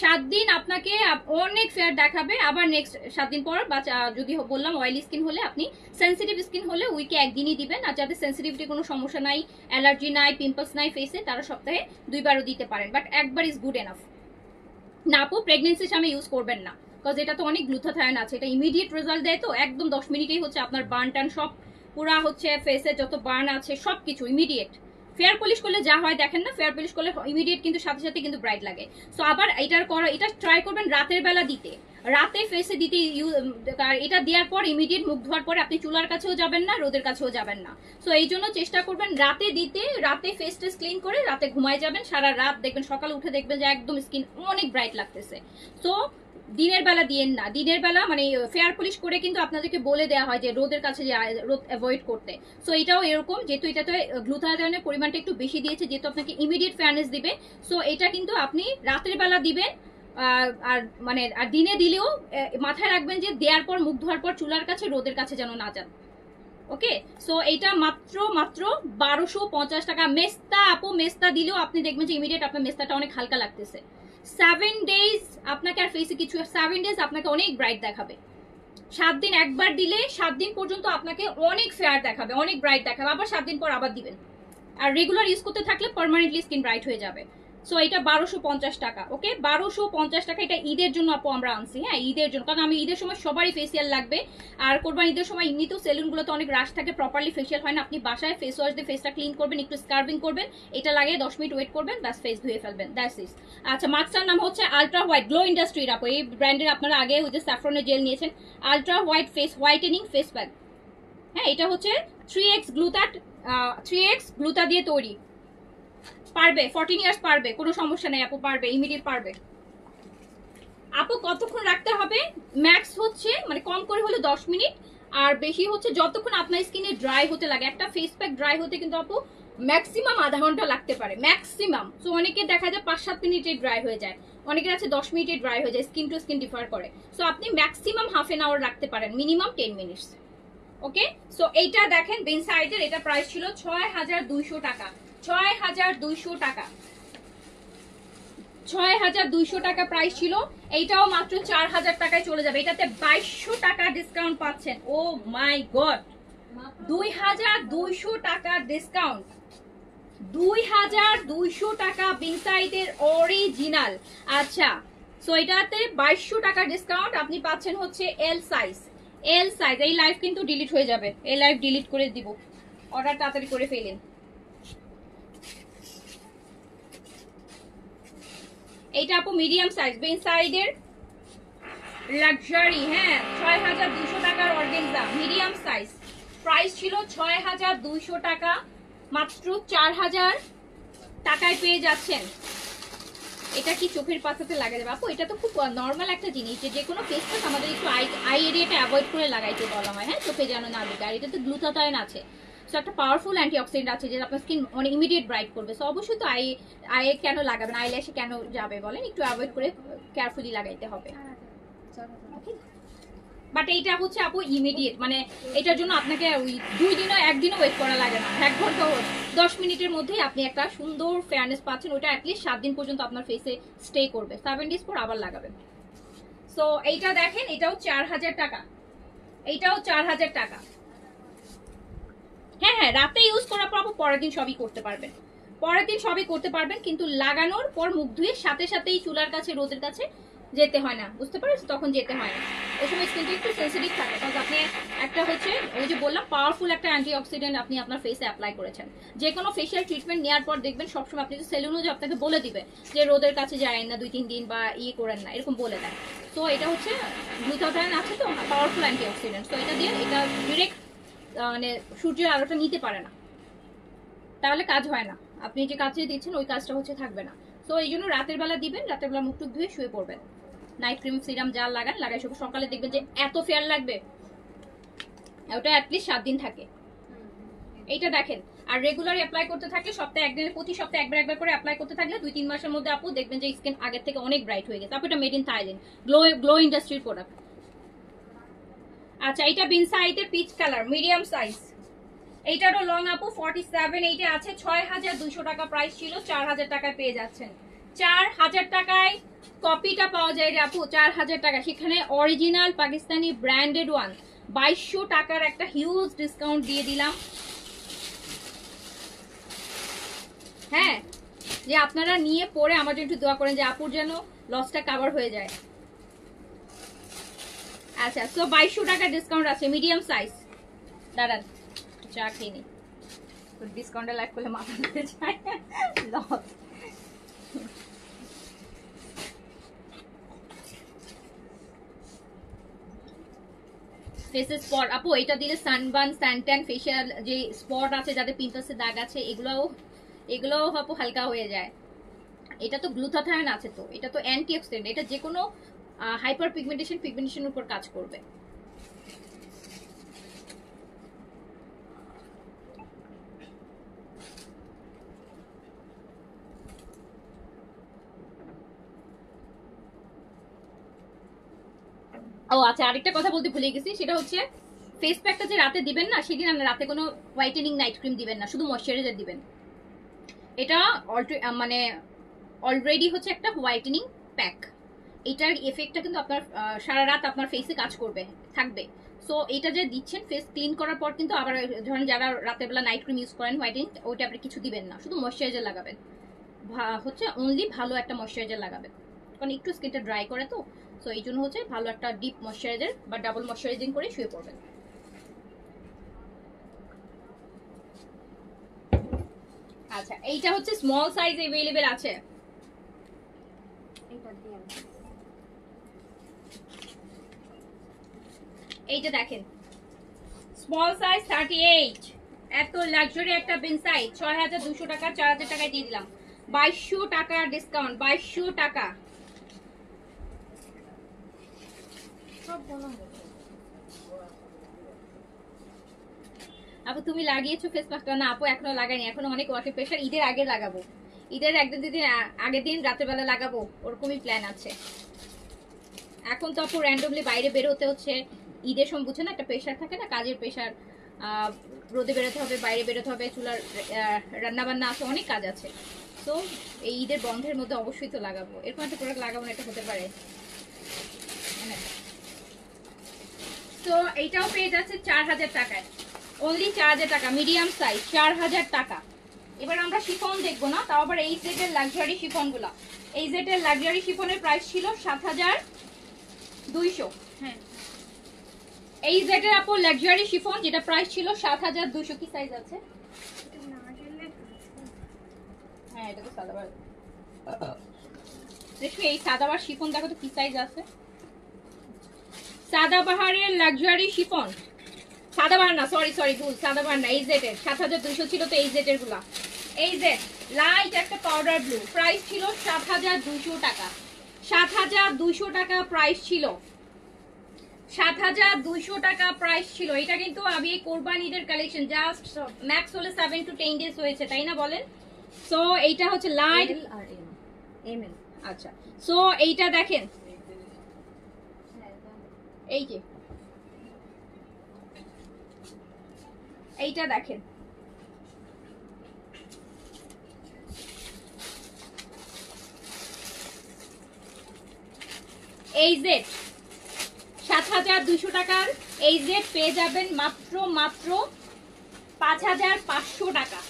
7 দিন আপনাকে অনেক ফেয়ার দেখাবে। আবার নেক্সট 7 দিন পর বা যদি বললাম অয়েলি স্কিন হলে, আপনি সেন্সিটিভ স্কিন হলে উইকে একদিনই দিবেন। আর যাদের সেন্সিটিভিটি কোনো সমস্যা নাই, অ্যালার্জি নাই, পিম্পলস নাই ফেসে, তারা সপ্তাহে 2বারও দিতে পারেন, বাট একবার ইজ গুড এনাফ। না আপু প্রেগনেন্সির সময় ইউজ করবেন না, বিকজ এটা তো অনেক গ্লুটাথায়ন আছে, এটা ইমিডিয়েট রেজাল্ট দেয়, তো একদম 10 মিনিটেই হচ্ছে আপনার বার্ন টান সব পুরা হচ্ছে, ফেসে যত বার্ন আছে সব কিছু ইমিডিয়েট। ফেয়ার পলিশ করলে যা হয় দেখেন না, ফেয়ার পলিশ করলে ইমিডিয়েট কিন্তু সাথে সাথে কিন্তু ব্রাইট লাগে। সো আবার এটা ট্রাই করবেন রাতের বেলা দিতে, রাতে ফেসে দিতে। এটা দেওয়ার পর ইমিডিয়েট মুখ ধোয়ার পরে আপনি চুলার কাছেও যাবেন না, রোদের কাছেও যাবেন না। সো এই জন্য চেষ্টা করবেন রাতে দিতে, রাতে ফেস টেস ক্লিন করে রাতে ঘুমায় যাবেন, সারা রাত দেখবেন, সকালে উঠে দেখবেন যে একদম স্কিন অনেক ব্রাইট লাগতেছে। সো দিনের বেলা দিয়েন না, দিনের বেলা মানে ফেয়ার পলিশ করে কিন্তু আপনাদেরকে বলে দেওয়া হয় যে রোদের কাছে রোদ অ্যাভয়েড করতে। সো এটাও এরকম, যেহেতু এটাতে গ্লুটাথায়নের পরিমাণটা একটু বেশি দিয়েছে, যেহেতু আপনাকে ইমিডিয়েট ফেয়ারনেস দিবে, সো এটা কিন্তু আপনি রাতের বেলা দিবেন। আর মানে আর দিনে দিলেও মাথায় রাখবেন যে দেওয়ার পর মুখ ধোয়ার পর চুলার কাছে রোদের কাছে যেন না যান। ওকে, সো এইটা মাত্র 1250 টাকা। মেস্তা আপু, মেস্তা দিলেও আপনি দেখবেন যে ইমিডিয়েট আপনার মেস্তাটা অনেক হালকা লাগতেছে। 7 ডেজ আপনাকে আর ফেসে কিছু, 7 ডেজ আপনাকে অনেক ব্রাইট দেখাবে। 7 দিন একবার দিলে 7 দিন পর্যন্ত আপনাকে অনেক ফেয়ার দেখাবে, অনেক ব্রাইট দেখাবে। আবার 7 দিন পর আবার দিবেন, আর রেগুলার ইউজ করতে থাকলে পার্মানেন্টলি স্কিন ব্রাইট হয়ে যাবে। সো এটা 1250 টাকা। ওকে, 1250 টাকা। এটা ঈদের জন্য আপু আমরা আনছি, হ্যাঁ ঈদের জন্য, কারণ আমি ঈদের সময় সবারই ফেসিয়াল লাগবে। আর কোরবান ঈদের সময় এমনিতেও সেলুনগুলোতে অনেক রাশ থাকে, প্রপারলি ফেসিয়াল হয় না। আপনি বাসায় ফেস ওয়াশ দিয়ে ফেসটা ক্লিন করবেন, একটু স্কার্বিং করবেন, এটা লাগিয়ে 10 মিনিট ওয়েট করবেন, ব্যাস ফেস ধুয়ে ফেলবেন, দ্যাটস ইট। আচ্ছা, মাস্কটার নাম হচ্ছে আলট্রা হোয়াইট, গ্লো ইন্ডাস্ট্রির আপু, এই ব্র্যান্ডের আপনারা আগে ওই যে স্যাফরনের জেল নিয়েছেন। Ultra white face whitening face pack, হ্যাঁ এটা হচ্ছে 3x গ্লুটা দিয়ে তৈরি। পারবে 14 ইয়ার্স, পারবে, কোনো সমস্যা নেই আপু, পারবে, ইমিডিয়েট পারবে। আপু কতক্ষণ রাখতে হবে? ম্যাক্স হচ্ছে মানে কম করে হলে 10 মিনিট, আর বেশি হচ্ছে যতক্ষণ আপনার স্কিনে ড্রাই হতে লাগে। একটা ফেস প্যাক ড্রাই হতে কিন্তু আপু ম্যাক্সিমাম আধা ঘন্টা লাগতে পারে, ম্যাক্সিমাম। সো অনেকে দেখা যায় 5-7 মিনিটে ড্রাই হয়ে যায়, অনেকের আছে 10 মিনিটে ড্রাই হয়ে যায়, স্কিন টু স্কিন ডিফার করে। সো আপনি ম্যাক্সিমাম হাফ এন আওয়ার রাখতে পারেন, মিনিমাম 10 মিনিটস। ওকে, সো এইটা দেখেন বেন সাইডের, এটা প্রাইস ছিল 6200 টাকা। 6200 টাকা, 6200 টাকা প্রাইস ছিল। এইটাও মাত্র 4000 টাকায় চলে যাবে। এটাতে 2200 টাকা ডিসকাউন্ট পাচ্ছেন। ও মাই গড, 2200 টাকা ডিসকাউন্ট, 2200 টাকা বিনসাইডের অরিজিনাল। আচ্ছা, সো এটাতে 2200 টাকা ডিসকাউন্ট, আপনি পাচ্ছেন হচ্ছে এল সাইজ। এল সাইজ, এই লাইভ কিন্তু ডিলিট হয়ে যাবে, এই লাইভ ডিলিট করে দিব, অর্ডার তাড়াতাড়ি করে ফেলেন। এইটা আপু মিডিয়াম সাইজ, বেন সাইডের লাক্সারি, হ্যাঁ 6200 টাকার অর্গানজা মিডিয়াম সাইজ, প্রাইস ছিল 6200 টাকা, মাত্র 4000 টাকায় পেয়ে যাচ্ছেন। এটা কি চোখের পাতাতে লাগা যাবে আপু? এটা তো খুব নর্মাল একটা জিনিস, যে কোনো ফেস প্যাক আমাদের একটু আই এরিয়াটা অ্যাভয়েড করে লাগাইতে বলা হয়, হ্যাঁ চোখে যেন না ঢুকে। আর এটাতে গ্লুটাথায়ন আছে, সো একটা পাওয়ারফুল অ্যান্টিঅক্সিডেন্ট আছে যেটা আপনার স্কিন মানে ইমিডিয়েট ব্রাইট করবে। সো অবশ্যই তো আইয়ে কেন লাগাবেন, আইল্যাশে কেন যাবে বলেন, একটু অ্যাভয়েড করে কেয়ারফুলি লাগাইতে হবে। বাট এইটা হচ্ছে আপু ইমিডিয়েট, মানে এটার জন্য আপনাকে ওই 2 দিনও 1 দিনও ওয়েট করা লাগে না, 1 ঘন্টা 10 মিনিটের মধ্যেই আপনি একটা সুন্দর ফেয়ারনেস পাচ্ছেন। ওটা অ্যাটলিস্ট 7 দিন পর্যন্ত আপনার ফেসে স্টে করবে, 7 ডেজ পর আবার লাগাবেন। সো এইটা দেখেন, এটাও 4000 টাকা, এইটাও 4000 টাকা। হ্যাঁ হ্যাঁ, রাতে ইউজ করার পর আপু পরের দিন সবই করতে পারবেন, পরের দিন সবই করতে পারবেন, কিন্তু লাগানোর পর মুখ ধুয়ে সাথে সাথেই চুলার কাছে রোদের কাছে যেতে হয় না, বুঝতে পারছেন? তখন যেতে হয় না, ওই সময় স্কিনটা একটু সেন্সিটিভ থাকে, কারণ আপনি একটা হচ্ছে ওই যে বললাম পাওয়ারফুল একটা অ্যান্টিঅক্সিডেন্ট আপনি আপনার ফেসে অ্যাপ্লাই করেছেন। যে কোনো ফেশিয়াল ট্রিটমেন্ট নেওয়ার পর দেখবেন সবসময় আপনি সেলুনও যে আপনাকে বলে দিবে যে রোদের কাছে যায়েন না 2-3 দিন বা করেন না, এরকম বলে দেয়। তো এটা হচ্ছে গ্লুটাথায়ন আছে তো, পাওয়ারফুল অ্যান্টিঅক্সিডেন্ট, তো এটা দিয়ে এটা ডিরেক্ট মানে সূর্যের আলোটা নিতে পারে না, তাহলে কাজ হয় না, আপনি যে কাজে দিচ্ছেন ওই কাজটা হচ্ছে থাকবে না। তো এই জন্য রাতের বেলা দিবেন, রাতের বেলা মুখ টুক ধুয়ে শুয়ে পড়বেন, নাইট ক্রিম সিরাম যা লাগান লাগাই সকালে দেখবেন যে এত ফেয়ার লাগবে। ওটা অ্যাটলিস্ট 7 দিন থাকে। এইটা দেখেন, আর রেগুলার অ্যাপ্লাই করতে থাকলে সপ্তাহে একদিন, প্রতি সপ্তাহে একবার করে অ্যাপ্লাই করতে থাকলে 2-3 মাসের মধ্যে আপু দেখবেন যে স্কিন আগের থেকে অনেক ব্রাইট হয়ে গেছে। আপু এটা মেড ইন থাইল্যান্ড, গ্লো ইন্ডাস্ট্রির প্রোডাক্ট। আচ্ছা, এটা বিনসাইডের পিচ কালার মিডিয়াম সাইজ, এইটারও লং আপু 47, এইটা আছে 6200 টাকা প্রাইস ছিল, 4000 টাকায় পেয়ে যাচ্ছেন। 4000 টাকায় কপিটা পাওয়া যায় রে আপু, 4000 টাকা, সেখানে অরিজিনাল পাকিস্তানি ব্র্যান্ডেড ওয়ান 2200 টাকার একটা হিউজ ডিসকাউন্ট দিয়ে দিলাম। হ্যাঁ, যে আপনারা নিয়ে পরে আমার জন্য একটু দোয়া করেন যে আপুর যেন লসটা কভার হয়ে যায়। আচ্ছা, সো 2200 টাকা ডিসকাউন্ট আছে, মিডিয়াম সাইজ। দাঁড়ান চা খেয়ে নি, ডিসকাউন্টে লাইক করলে মাথা ধরে যায় লস। ফেসের স্পট আপু, এটা দিলে সানবার্ন, স্যানট্যান, ফেশিয়াল যে স্পট আছে, যাদের পিম্পলসের দাগ আছে, এগুলোও আপু হালকা হয়ে যায়। এটা তো গ্লুটাথায়ন আছে, তো এটা তো অ্যান্টিঅক্সিডেন্ট, এটা যে কোনো হাইপার পিগমেন্টেশনের উপর কাজ করবে। ও আচ্ছা, আরেকটা কথা বলতে ভুলে গেছি, সেটা হচ্ছে ফেস প্যাকটা যে রাতে দিবেন না, সেদিন আপনি রাতে কোনো হোয়াইটেনিং নাইট ক্রিম দিবেন না, শুধু ময়শ্চারাইজার দিবেন। এটা মানে অলরেডি হচ্ছে একটা হোয়াইটেনিং প্যাক, এটার এফেক্টটা কিন্তু আপনার সারা রাত আপনার ফেসে কাজ করবে থাকবে। সো এটা যে দিচ্ছেন ফেস ক্লিন করার পর কিন্তু আবার ধরেন যারা রাতের বেলা নাইট ক্রিম ইউজ করেন হোয়াইটেনিং, ওইটা আপনি কিছু দিবেন না, শুধু ময়শ্চারাইজার লাগাবেন। হচ্ছে অনলি ভালো একটা ময়শ্চারাইজার লাগাবেন, কারণ একটু স্কিনটা ড্রাই করে তো। সো এই জন্য হচ্ছে ভালো একটা ডিপ ময়শ্চারাইজার বা ডাবল ময়শ্চারাইজিং করে শুয়ে পড়বেন। আচ্ছা, এইটা হচ্ছে স্মল সাইজ अवेलेबल আছে। এইটা দেখেন স্মল সাইজ 38, এত লাক্সারি একটা বিন সাইজ, 6200 টাকা, 4000 টাকায় দিয়ে দিলাম। 2200 টাকা ডিসকাউন্ট, 2200 টাকা। আপু তুমি লাগিয়েছো ফেস মাস্কটা? না আপু এখনো লাগাইনি, এখনো অনেক ওয়ার্কের প্রেশার, ঈদের আগে লাগাবো, ঈদের একদিন দুদিন আগের দিন রাতের বেলা লাগাবো, ওরকমই প্ল্যান আছে। এখন তো আপু র্যান্ডমলি বাইরে বের হতে হচ্ছে, ঈদের সময় বুঝছে না একটা প্রেশার থাকে না, কাজের প্রেশার, রোদে বেরোতে হবে, বাইরে বেরোতে হবে, চুলার রান্না বান্না আছে, অনেক কাজ আছে। তো এই ঈদের বন্ধের মধ্যে অবশ্যই তো লাগাবো, এরকম একটা প্রোডাক্ট লাগাবো না, এটা হতে পারে। তো এইটাও পেয়ে যাচ্ছে 4000 টাকায়, অনলি 4000 টাকা, মিডিয়াম সাইজ 4000 টাকা। এবার আমরা শিফন দেখবো না, তাও আবার এই সেটের লাক্সারি শিফনগুলো। এই সেটের লাক্সারি শিফনের প্রাইস ছিল 7200। হ্যাঁ, এই সেটের আপু লাক্সারি শিফন যেটা প্রাইস ছিল 7200। কি সাইজ আছে? হ্যাঁ, এটা তো সাদাবার। দেখো এই সাদাবার শিফন দেখো তো কি সাইজ আছে। সাদাবাহারের লাক্সারি শিফন, সাদাবাহার না, সরি ভুল, সাদাবাহার না, এই জেটের 7200 ছিল তো এই জেটের গুলা। এই জেট লাইট একটা পাউডার ব্লু, প্রাইস ছিল 7200 টাকা, 7200 টাকা প্রাইস ছিল, 7200 টাকা প্রাইস ছিল। এটা কিন্তু আমি এই কোরবান ঈদের কালেকশন, জাস্ট ম্যাক্স হলে 7 to 10 ডেজ হয়েছে, তাই না বলেন? সো এইটা হচ্ছে লাইট আর এম এল। আচ্ছা, সো এইটা দেখেন, এই যে এইটা দেখেন, এই জেড 7200 টাকার এই জেড পেয়ে যাবেন মাত্র 5500 টাকা,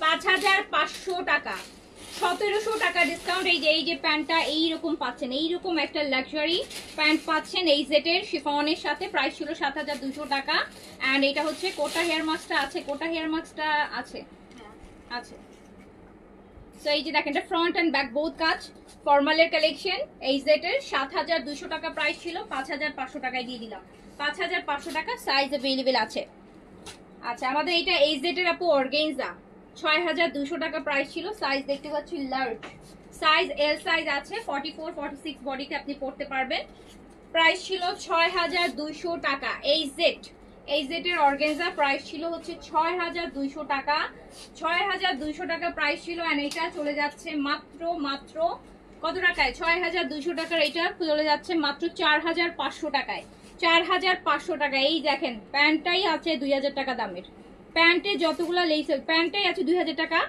5500 টাকা, 1700 টাকা ডিসকাউন্ট। এই যে প্যান্টটা এইরকম পাচ্ছেন, এইরকম একটা লাক্সারি প্যান্ট পাচ্ছেন এই জেটের শিফনের সাথে, প্রাইস ছিল 7200 টাকা। অ্যান্ড এটা হচ্ছে কোটা হেয়ার মাস্কটা আছে, কোটা হেয়ার মাস্কটা আছে আছে। সো এই যে দেখেন, এটা ফ্রন্ট এন্ড ব্যাক বোথ কাজ, ফর্মালের কালেকশন, এই জেটের 7200 টাকা প্রাইস ছিল, 5500 টাকায় দিয়ে দিলাম, 5500 টাকা, সাইজ अवेलेबल আছে। আচ্ছা, আমাদের এটা এই জেটের আপু অর্গানজা, 6200 টাকা প্রাইস ছিল, সাইজ দেখতে পাচ্ছি লার্জ, সাইজ এল সাইজ আছে, 44 46 বডিতে আপনি পড়তে পারবেন, প্রাইস ছিল 6200 টাকা। এই জেটের অর্গানজা প্রাইস ছিল হচ্ছে 6200 টাকা, 6200 টাকা প্রাইস ছিল। এন্ড এটা চলে যাচ্ছে মাত্র কত টাকায়? 6200 টাকার এটা চলে যাচ্ছে মাত্র 4500 টাকায়, 4500 টাকা। এই দেখেন প্যান্টটাই আছে 2000 টাকা দামের, প্যান্টে যতগুলো লেস, প্যান্টটাই আছে 2000 টাকা।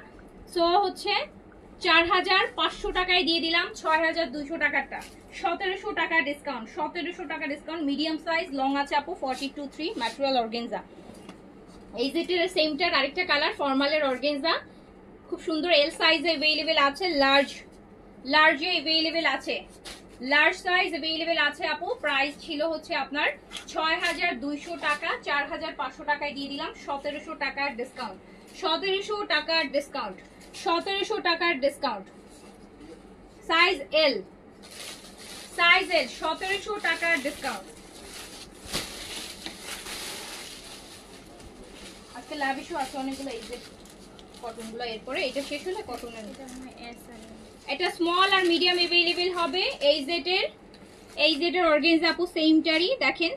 সো হচ্ছে 4500 টাকায় দিয়ে দিলাম 6200 টাকারটা। 1700 টাকা ডিসকাউন্ট, 1700 টাকা ডিসকাউন্ট। মিডিয়াম সাইজ লং আছে আপু 42-3 ম্যাটেরিয়াল অর্গানজা। এই যেটার সেমটার আরেকটা কালার ফর্মালের অর্গানজা, খুব সুন্দর। এল সাইজে अवेलेबल আছে, লার্জে अवेलेबल আছে, লার্জ সাইজ अवेलेबल আছে আপু। প্রাইস ছিল হচ্ছে আপনার 6200 টাকা, 4500 টাকায় দিয়ে দিলাম 1700 টাকার ডিসকাউন্ট, 1700 টাকার ডিসকাউন্ট, 1700 টাকার ডিসকাউন্ট। সাইজ এল, সাইজ এল, 1700 টাকার ডিসকাউন্ট। আজকে লাভিশও আছে অনেকগুলো। এই যে কটনগুলো, এরপরে এটা শেষ হলে কটনের, এটা স্মল আর মিডিয়াম अवेलेबल হবে। এই জেটের অর্গানজা আপু সেমটারই দেখেন,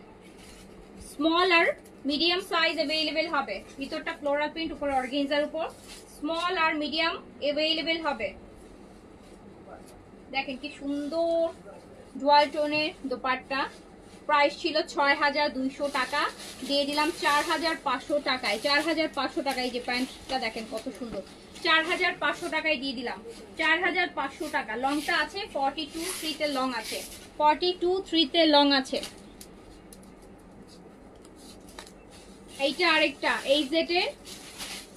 স্মল আর মিডিয়াম সাইজ अवेलेबल হবে। ভিতরটা ফ্লোরাল প্রিন্ট, উপর অর্গানজার উপর স্মল আর মিডিয়াম अवेलेबल হবে। দেখেন কি সুন্দর ডুয়াল টোনের দোপাট্টা। প্রাইস ছিল 6200 টাকা, দিয়ে দিলাম 4500 টাকায়। 4500 টাকায় যে প্যান্টটা দেখেন কত সুন্দর, 4500 টাকায় দিয়ে দিলাম 4500 টাকা। লংটা আছে 42-3 তে লং আছে, 42-3 তে লং আছে। এইটা আরেকটা এই জেটের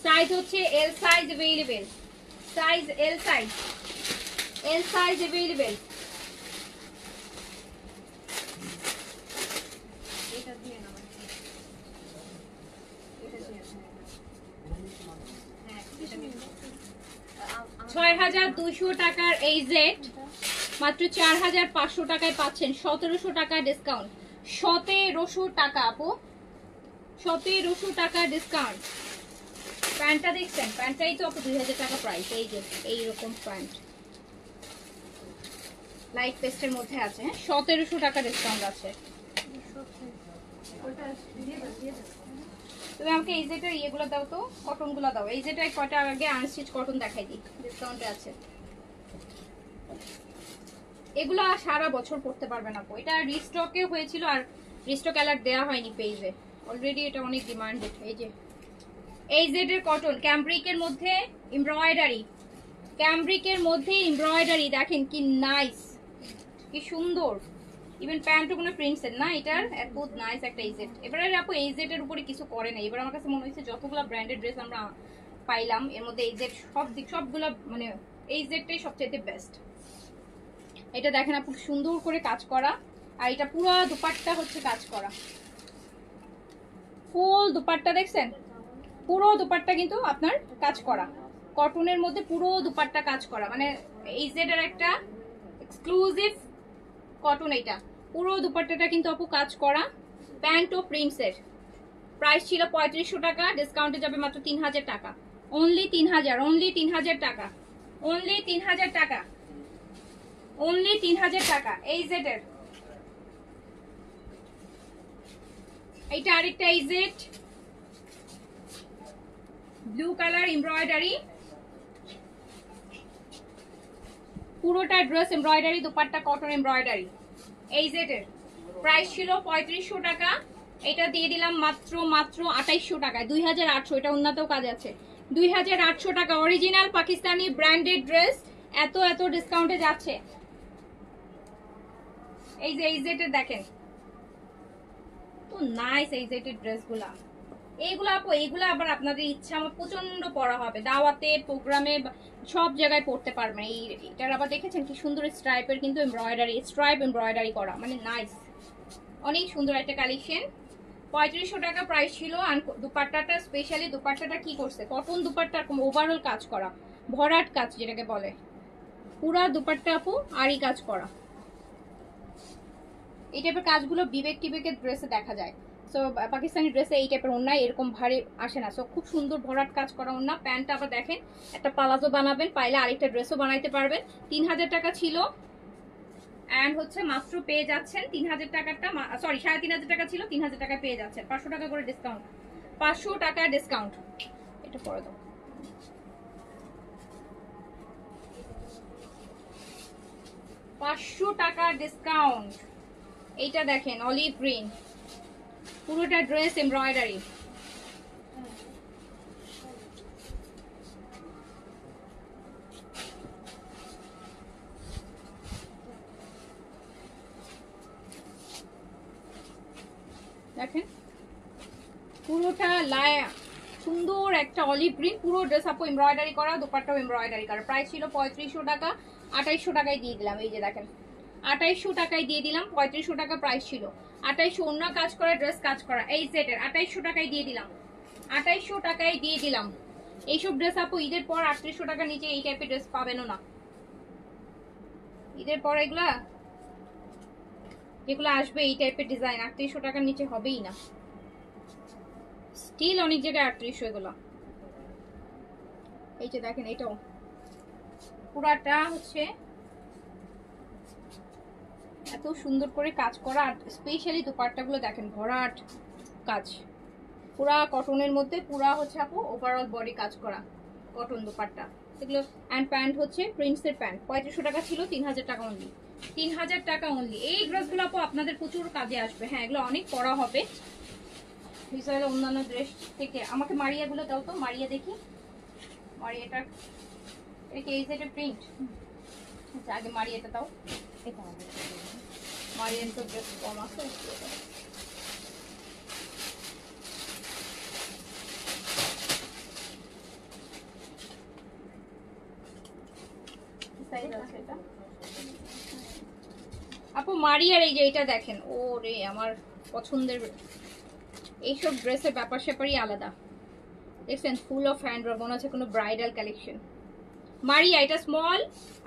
সাইজ হচ্ছে L size available, size L size, L size available. এটা দিয়ে নাও, এটা দিয়ে 6200 টাকার এই জেট মাত্র 4500 টাকায় পাচ্ছেন। 1700 টাকা ডিসকাউন্ট, 1700 টাকা আপু, 1700 টাকা ডিসকাউন্ট। প্যান্টটা দেখছেন, প্যান্টটাই তো আপু 2000 টাকা প্রাইস। এই যে এইরকম প্যান্ট লাইট পেস্টের মধ্যে আছে, 1700 টাকা ডিসকাউন্ট আছে। তুমি আমাকে এই যেটা ইয়েগুলো দাও তো, কটনগুলো দাও। এই যেটা কয়টা আগে আনস্টিচ কটন দেখাই দিই, ডিসকাউন্টে আছে। এগুলো সারা বছর পড়তে পারবে না, এটা রিস্টকে হয়েছিল আর রিস্টক অ্যালার্ট দেওয়া হয়নি পেজে, অলরেডি এটা অনেক ডিমান্ডেড। এই যে এই জেডের কটন, ক্যাম্ব্রিকের মধ্যে এমব্রয়ডারি, ক্যাম্ব্রিকের মধ্যে এমব্রয়ডারি দেখেন কি নাইস, কি সুন্দর। ইভেন প্যান্টও কোনো প্রিন্টসের না, এটার এত নাইস একটা এইজেট। এবারে আপু এইজেটের উপরে কিছু করে না। এবার আমার কাছে মনে হয়েছে যতগুলো ব্র্যান্ডেড ড্রেস আমরা পাইলাম এর মধ্যে এইজেট সবগুলো মানে এইজেটটাই সবচেয়ে বেস্ট। এটা দেখেন আপু সুন্দর করে কাজ করা, আর এটা পুরো দুপাট্টা হচ্ছে কাজ করা, ফুল দুপাট্টা দেখছেন, পুরো দুপাট্টা কিন্তু আপনার কাজ করা, কটনের মধ্যে পুরো দুপাট্টা কাজ করা, মানে এইজেড এর একটা এক্সক্লুসিভ কটন। এটা পুরো দুপাট্টাটা কিন্তু আপু কাজ করা, প্যান্ট ও প্রিন্টসের। প্রাইস ছিল 3500 টাকা, ডিসকাউন্টে যাবে মাত্র 3000 টাকা, অনলি 3000, অনলি 3000 টাকা, অনলি 3000 টাকা, অনলি 3000 টাকা। এইজেড এর এইটা আরেকটা এইজেড, ব্লু কালার এমব্রয়ডারি, পুরোটা dress embroidery, dupatta cotton embroidery. AZ এর প্রাইস ছিল 3500 টাকা, এটা দিয়ে দিলাম মাত্র 2800 টাকায়, 2800। এটা উন্নতও কাজ আছে, 2800 টাকা। অরিজিনাল পাকিস্তানি ব্র্যান্ডেড ড্রেস এত ডিসকাউন্টে যাচ্ছে। এই যে এইজেড এর দেখেন তো নাইস এইজেড এর ড্রেসগুলা। এইগুলো আপু এইগুলো আবার আপনাদের ইচ্ছা আমার প্রচন্ড পরা হবে, দাওয়াতে প্রোগ্রামে সব জায়গায় পড়তে পারবেন। এটার আবার দেখেছেন কি সুন্দর স্ট্রাইপের কিন্তু এমব্রয়ডারি, স্ট্রাইপ এমব্রয়ডারি করা, মানে নাইস, অনেক সুন্দর একটা কালেকশন। 3500 টাকা প্রাইস ছিল। আর দুপাট্টাটা স্পেশালি দুপাট্টাটা কি করছে, কটন দুপাট্টা ওভারঅল কাজ করা, ভরাট কাজ যেটাকে বলে, পুরা দুপাট্টা আপু আরই কাজ করা। এই টাইপের কাজগুলো বিবেক টিবেকের ড্রেসে দেখা যায়। সো পাকিস্তানি ড্রেসে এই টাইপের ওড়না এরকম ভারী আসে না। সো খুব সুন্দর ভরাট কাজ করা ওড়না। প্যান্টটা আবার দেখেন একটা পালাজো বানাবেন, পাইলে আরেকটা ড্রেসও বানাইতে পারবেন। 3000 টাকা ছিল অ্যান্ড হচ্ছে মাত্র পেয়ে যাচ্ছেন 3000 টাকাটা, সরি 3500 টাকা ছিল, 3000 টাকা পেয়ে যাচ্ছেন, 500 টাকা করে ডিসকাউন্ট, 500 টাকা ডিসকাউন্ট। এটা পরে দাও, 500 টাকা ডিসকাউন্ট। এইটা দেখেন অলিভ গ্রিন, পুরোটা ড্রেস এমব্রয়ডারি, দেখেন পুরোটা সুন্দর একটা অলিভ গ্রিন, পুরো ড্রেস আপু এমব্রয়ডারি করা, দোপাট্টাও এমব্রয়ডারি করা। প্রাইস ছিল 3500 টাকা, 2800 টাকায় দিয়ে দিলাম। এই যে দেখেন 2800 টাকায় দিয়ে দিলাম, 3500 টাকা প্রাইস ছিল। 2800 অন্য কাজ করা, ড্রেস কাজ করা, এই সেটের 2800 টাকায় দিয়ে দিলাম, 2800 টাকায় দিয়ে দিলাম। এইসব ড্রেস আপু ঈদের পর 3800 টাকার নিচে এই টাইপের ড্রেস পাবেনও না। ঈদের পর যেগুলো আসবে এই টাইপের ডিজাইন 3800 টাকার নিচে হবেই না। স্টিল অনেক জায়গায় 3800 এগুলো। এই যে দেখেন এটাও পুরাটা হচ্ছে এত সুন্দর করে কাজ করা, আর স্পেশালি দোপাট্টাগুলো দেখেন ভরাট কাজ, পুরা কটনের মধ্যে, পুরা হচ্ছে আপু ওভারঅল বডি কাজ করা কটন দোপাট্টা এগুলো। অ্যান্ড প্যান্ট হচ্ছে প্রিন্সের প্যান্ট, 3500 টাকা ছিল, 3000 টাকা অনলি, 3000 টাকা অনলি। এই ড্রেসগুলো আপু আপনাদের প্রচুর কাজে আসবে। হ্যাঁ এগুলো অনেক পরা হবে হিসাবে অন্যান্য ড্রেস থেকে। আমাকে মারিয়াগুলো দাও তো, মারিয়া দেখি, মারিয়াটা এটা এই সেটের প্রিন্ট। আচ্ছা আগে মারিয়াটা দাও, এটা হবে। মারিয়ান তো ড্রেস কম আছে। আপু মারিয়ার এই যে এটা দেখেন, ও রে আমার পছন্দের। এইসব ড্রেসের ব্যাপার স্যাপারই আলাদা, দেখছেন ফুল অফ হ্যান্ড মনে হচ্ছে কোনো ব্রাইডাল কালেকশন। মারিয়া এটা স্মল,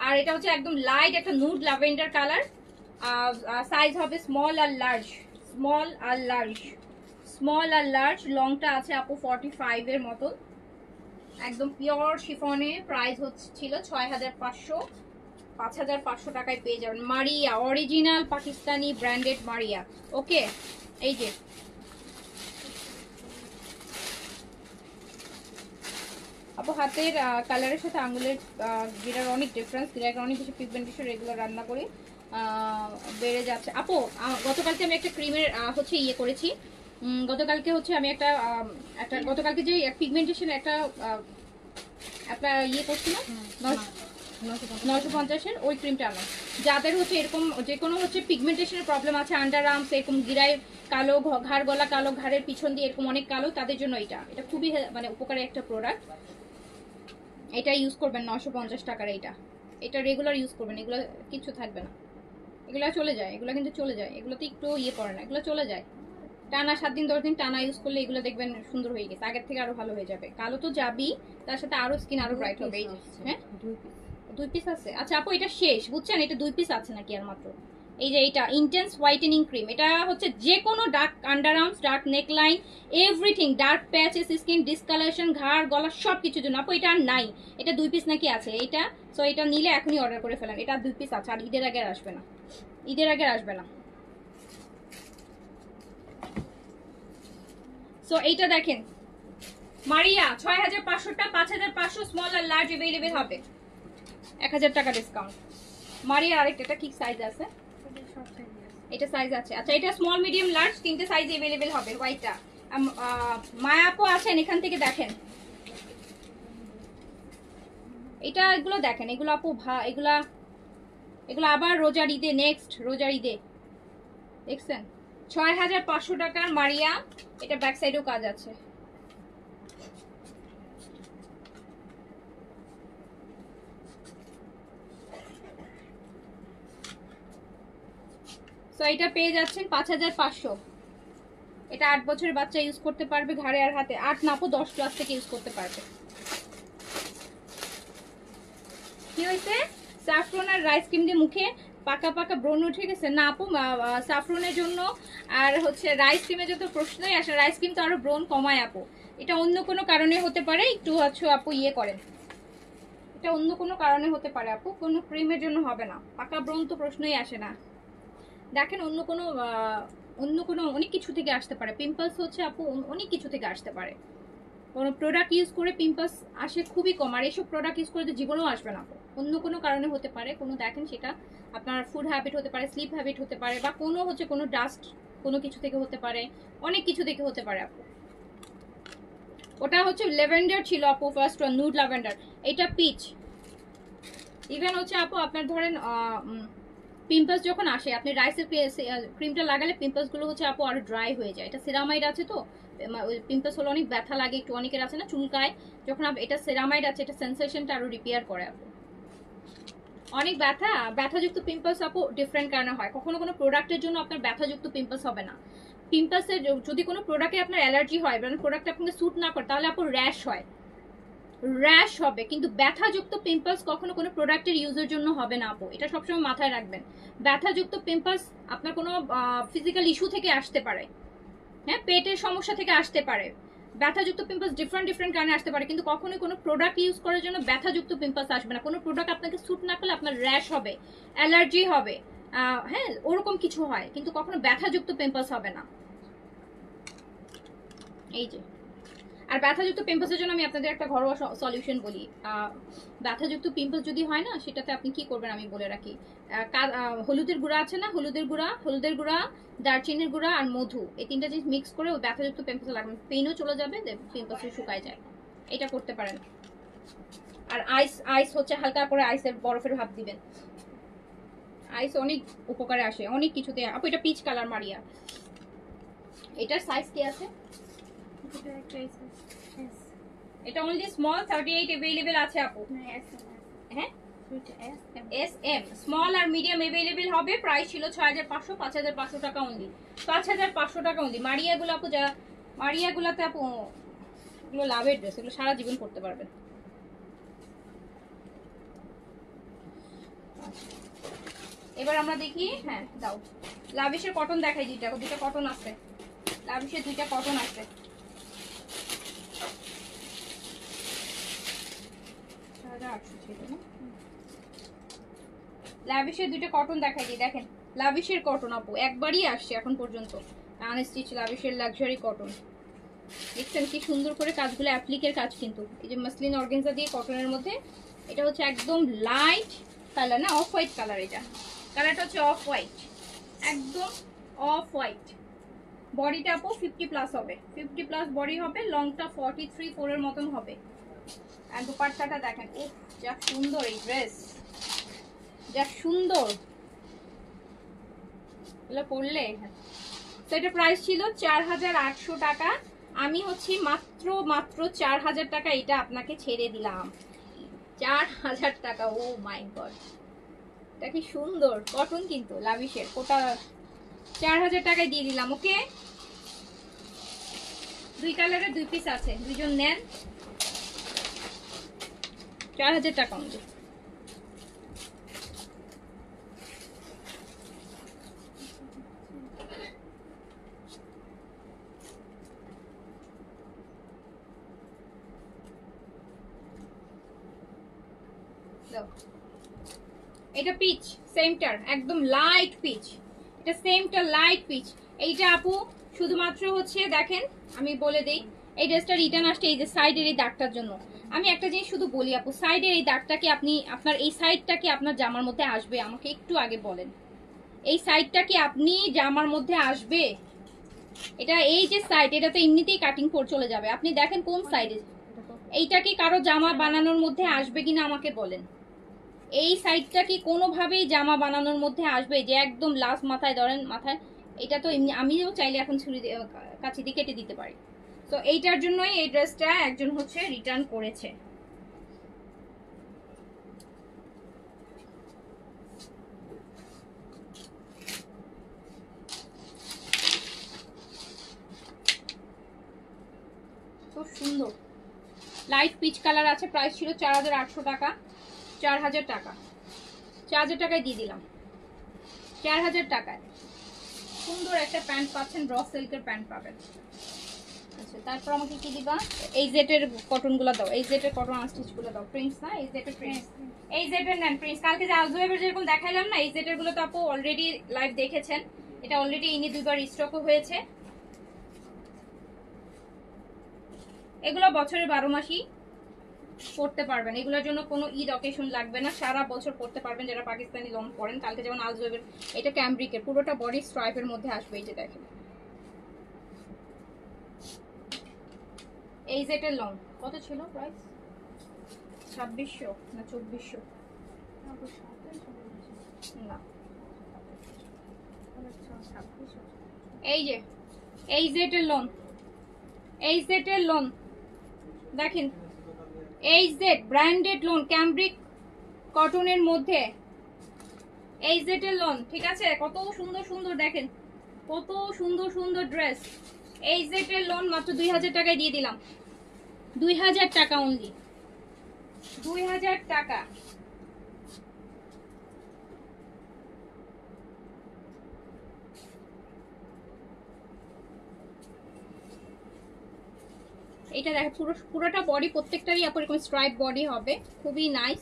আর এটা হচ্ছে একদম লাইট একটা নুড ল্যাভেন্ডার কালার। সাইজ হবে স্মল আর লার্জ, স্মল আর লার্জ, স্মল আর লার্জ। লংটা আছে আপু 45 এর মতন, একদম পিওর শিফনে। প্রাইস ছিল 6500, 5500 টাকায় পেয়ে যাবেন। Maria original Pakistani branded Maria. Okay এই যে আপু হাতের কালারের সাথে আঙুলের গিরার অনেক ডিফারেন্স, গিরার অনেক বেশি পিগমেন্টেশন, রেগুলার রান্না করি বেড়ে যাচ্ছে। আপু গতকালকে আমি একটা ক্রিমের হচ্ছে ইয়ে করেছি, গতকালকে হচ্ছে আমি একটা গতকালকে যে পিগমেন্টেশনের একটা আপনার ইয়ে করছি না 950-এর ওই ক্রিমটা আনো। যাদের হচ্ছে এরকম যে কোনো হচ্ছে পিগমেন্টেশনের প্রবলেম আছে, আন্ডার আর্মস এরকম গিরায় কালো, ঘাড় গলা কালো, ঘাড়ের পিছন দিয়ে এরকম অনেক কালো, তাদের জন্য এটা খুবই মানে উপকারী একটা প্রোডাক্ট। এটা ইউজ করবেন 950 টাকার। এটা রেগুলার ইউজ করবেন, এগুলো কিছু থাকবে না, এগুলো চলে যায়, এগুলো কিন্তু চলে যায়, এগুলোতে একটু ইয়ে করে না, এগুলো চলে যায়। টানা 7 দিন 10 দিন টানা ইউজ করলে এগুলো দেখবেন সুন্দর হয়ে গেছে, আগের থেকে আরো ভালো হয়ে যাবে। কালো তো যাবেই, তার সাথে আরো স্কিন আরো ব্রাইট হবে। এই হ্যাঁ 2 পিস আছে। আচ্ছা আপু এটা শেষ বুঝছেন, এটা 2 পিস আছে নাকি আর মাত্র। এই যে এটা ইন্টেন্স হোয়াইটেনিং ক্রিম, এটা হচ্ছে যে কোনো dark under arms, dark neckline, everything, dark patches, skin discolouration, ঘাড় গলা সব কিছুর জন্য। আপু এটা আর নাই, এটা 2 পিস নাকি আছে এইটা। সো এটা নিলে এখনই অর্ডার করে ফেলেন, এটা 2 পিস আছে, আর ঈদের আগে আসবে না, ঈদের আগে আসবে না। সো এইটা দেখেন মারিয়া 6500টা, 5500 স্মল আর লার্জ अवेलेबल হবে, 1000 টাকা ডিসকাউন্ট। মারিয়া আরেকটা, এটা কি সাইজ আছে? এটা সাইজ আছে। আচ্ছা এটা স্মল মিডিয়াম লার্জ তিনটে সাইজ अवेलेबल হবে। হোয়াইটটা মায়া আপু আছেন এখান থেকে দেখেন, এটা এগুলো দেখেন, এগুলো আপু এগুলো আবার রোজার ঈদে, নেক্সট রোজার ঈদে দেখছেন। 6500 টাকার মারিয়া, এটা ব্যাক সাইডেও কাজ আছে। সো এটা পেয়ে যাচ্ছেন 5500। এটা 8 বছরের বাচ্চা ইউজ করতে পারবে, ঘাড়ে আর হাতে। 8 না আপু 10 ক্লাস থেকে ইউজ করতে পারবে। কি হয়েছে? স্যাফরন আর রাইস ক্রিম দিয়ে মুখে পাকা পাকা ব্রণ উঠে গেছে? না আপু স্যাফরনের জন্য আর হচ্ছে রাইস ক্রিমের যত প্রশ্নই আসে, রাইস ক্রিম তো আরো ব্রণ কমায় আপু। এটা অন্য কোনো কারণে হতে পারে, একটু হচ্ছে আপু ইয়ে করেন, এটা অন্য কোনো কারণে হতে পারে আপু, কোনো ক্রিমের জন্য হবে না। পাকা ব্রণ তো প্রশ্নই আসে না। দেখেন অন্য কোনো অনেক কিছু থেকে আসতে পারে। পিম্পলস হচ্ছে আপু অনেক কিছু থেকে আসতে পারে। কোনো প্রোডাক্ট ইউজ করে পিম্পলস আসে খুবই কম, আর এইসব প্রোডাক্ট ইউজ করে তো জীবনেও আসবে না। অন্য কোনো কারণে হতে পারে, কোনো দেখেন সেটা আপনার ফুড হ্যাবিট হতে পারে, স্লিপ হ্যাবিট হতে পারে, বা কোনো হচ্ছে কোনো ডাস্ট কোনো কিছু থেকে হতে পারে, অনেক কিছু থেকে হতে পারে আপু। ওটা হচ্ছে ল্যাভেন্ডার ছিল আপু, ফার্স্ট ওয়ান নুড ল্যাভেন্ডার, এটা পিচ। ইভেন হচ্ছে আপু আপনার ধরেন পিম্পলস যখন আসে আপনি রাইসের ক্রিমটা লাগালে পিম্পলস গুলো হচ্ছে আপু আরো ড্রাই হয়ে যায়। এটা সেরামাইড আছে তো পিম্পলস হলে অনেক ব্যথা লাগে, একটু অনেকের আছে না চুলকায়, যখন এটা সেরামাইড আছে এটা সেন্সেশনটা আরো রিপেয়ার করে আপু। অনেক ব্যথাযুক্ত পিম্পলস আপু ডিফারেন্ট কারণে হয়, কখনো কোনো প্রোডাক্টের জন্য আপনার ব্যথাযুক্ত পিম্পলস হবে না। পিম্পলসের যদি কোনো প্রোডাক্টে আপনার অ্যালার্জি হয় বা প্রোডাক্ট আপনাকে স্যুট না করে তাহলে আপু র্যাশ হয়, র্যাশ হবে, কিন্তু ব্যথাযুক্ত পিম্পলস কখনো কোনো প্রোডাক্টের ইউজের জন্য হবে না আপু, এটা সবসময় মাথায় রাখবেন। ব্যথাযুক্ত পিম্পলস আপনার কোনো ফিজিক্যাল ইস্যু থেকে আসতে পারে, হ্যাঁ পেটের সমস্যা থেকে আসতে পারে, ব্যথাযুক্ত পিম্পলস ডিফারেন্ট কারণে আসতে পারে, কিন্তু কখনোই কোনো প্রোডাক্ট ইউজ করার জন্য ব্যথাযুক্ত পিম্পলস আসবে না। কোনো প্রোডাক্ট আপনাকে স্যুট না করলে আপনার র্যাশ হবে, অ্যালার্জি হবে, হ্যাঁ ওরকম কিছু হয়, কিন্তু কখনো ব্যথাযুক্ত পিম্পলস হবে না। এই যে আর ব্যথাযুক্ত পিম্পলসের জন্য আমি আপনাদের একটা ঘরোয়া সলিউশন বলি। ব্যথাযুক্ত পিম্পলস যদি হয় না সেটাতে আপনি কি করবেন আমি বলে রাখি। হলুদের গুঁড়া আছে না, হলুদের গুঁড়া, দারচিনির গুঁড়া আর মধু, এই তিনটা জিনিস মিক্স করে ওই ব্যথাযুক্ত পিম্পলস লাগবে, পেইনও চলে যাবে, পিম্পলস শুকায় যায়। এটা করতে পারেন। আর আইস হচ্ছে হালকা করে আইসের বরফের ভাব দিবেন, আইস অনেক উপকারে আসে অনেক কিছুতে আপু। এটা পিচ কালার মারিয়া, এটার সাইজ কি আছে? এটা অনলি স্মল 38 अवेलेबल আছে আপু। হ্যাঁ এস এম স্মল আর মিডিয়াম अवेलेबल হবে। প্রাইস ছিল 6500, 5500 টাকা অনলি, 5500 টাকা অনলি। মারিয়াগুলো আপু যা মারিয়াগুলোতে আপু এগুলো লাভের ড্রেস, এগুলো সারা জীবন পরতে পারবেন। এবার আমরা দেখি, হ্যাঁ দাও লাভিশের কটন দেখাই, দুইটা কটন আছে, লাভিশের দুইটা কটন আছে। লাভিশের দুইটা কটন দেখাই দিই, দেখেন লাভিশের কটন আপু একবারই আসছে এখন পর্যন্ত, আনস্টিচ লাভিশের লাক্সারি কটন। দেখছেন কি সুন্দর করে কাজগুলো, অ্যাপ্লিকের কাজ কিন্তু, এই যে মাসলিন অর্গানজা দিয়ে কটনের মধ্যে। এটা হচ্ছে একদম লাইট কালার না, অফ হোয়াইট কালার, এটা কালারটা হচ্ছে অফ হোয়াইট, একদম অফ হোয়াইট। বডিটা আপু 50+ হবে, 50+ বডি হবে, লংটা 43-4 এর মতন হবে। আর দুপাট্টাটা দেখেন, উফ যা সুন্দর এই ড্রেস, যা সুন্দর এগুলো পরলে। তো এটা প্রাইস ছিল 4800 টাকা, আমি হচ্ছে মাত্র 4000 টাকা এটা আপনাকে ছেড়ে দিলাম। 4000 টাকা, ও মাই গড, এটা কি সুন্দর কটন কিন্তু লাভিশের, কোটা 4000 টাকায় দিয়ে দিলাম। ওকে, দুই কালারের দুই পিস আছে, দুইজন নেন, 4000 টাকা অনলি। এটা পিচ সেমটার, একদম লাইট পিচ, এটা সেমটা লাইট পিচ। এইটা আপু শুধুমাত্র হচ্ছে দেখেন আমি বলে দেই, এই ড্রেসটা রিটার্ন আসছে এই যে সাইডের এই দাগটার জন্য। আমি একটা জিনিস শুধু বলি আপু, সাইডের এই দাগটা কি আপনি আপনার এই সাইডটা কি আপনার জামার মধ্যে আসবে? আমাকে একটু আগে বলেন, এই সাইডটা কি আপনি জামার মধ্যে আসবে? এটা এই যে সাইড, এটা তো এমনিতেই কাটিং করে চলে যাবে, আপনি দেখেন কোন সাইডে, এইটা কি কারো জামা বানানোর মধ্যে আসবে কিনা আমাকে বলেন। এই সাইডটা কি কোনোভাবেই জামা বানানোর মধ্যে আসবে যে একদম লাস্ট মাথায় ধরেন মাথায়, এটা তো এমনি আমিও চাইলে এখন ছুরি কাছে দিয়ে কেটে দিতে পারি। তো এইটার জন্যই এই ড্রেসটা একজন হচ্ছে রিটার্ন করেছে। খুব সুন্দর লাইট পিচ কালার আছে, প্রাইস ছিল 4800 টাকা, 4000 টাকা, 4000 টাকায় দিয়ে দিলাম, 4000 টাকায় সুন্দর একটা প্যান্ট পাচ্ছেন, র সিল্কের প্যান্ট পাবেন। আচ্ছা তারপর আমাকে কি দিবা? এই জেটের কটন গুলো দাও, এই জেটের কটন আনস্টিচ গুলো দাও, প্রিন্স না এই জেটের প্রিন্স, এই জেটের নেন প্রিন্স। কালকে যে আজওয়েবের যেরকম দেখাইলাম না, এই জেটের গুলো তো আপু অলরেডি লাইভ দেখেছেন, এটা অলরেডি ইনি দুইবার স্টকও হয়েছে। এগুলো বছরের 12 মাসই পড়তে পারবেন, এগুলোর জন্য কোনো ঈদ অকেশন লাগবে না, সারা বছর পড়তে পারবেন যারা পাকিস্তানি লং পরেন। কালকে যেমন আজওয়েবের, এটা ক্যামব্রিকের, পুরোটা বডি স্ট্রাইপের মধ্যে আসবে, এই যে দেখেন এই জেটের লং কত ছিল প্রাইস? 2600 না 2400 না এই যে এই জেটের লোন, এই জেটের লোন দেখেন, এই জেড ব্র্যান্ডেড লোন ক্যামব্রিক কটনের মধ্যে এই জেটের লোন, ঠিক আছে? কত সুন্দর সুন্দর দেখেন, কত সুন্দর সুন্দর ড্রেস। এই জেটের লোন মাত্র 2000 টাকায় দিয়ে দিলাম, 2000 টাকা অনলি, 2000 টাকা। এটা দেখো পুরোটা বডি, প্রত্যেকটারই আপু এরকম স্ট্রাইপ বডি হবে, খুবই নাইস।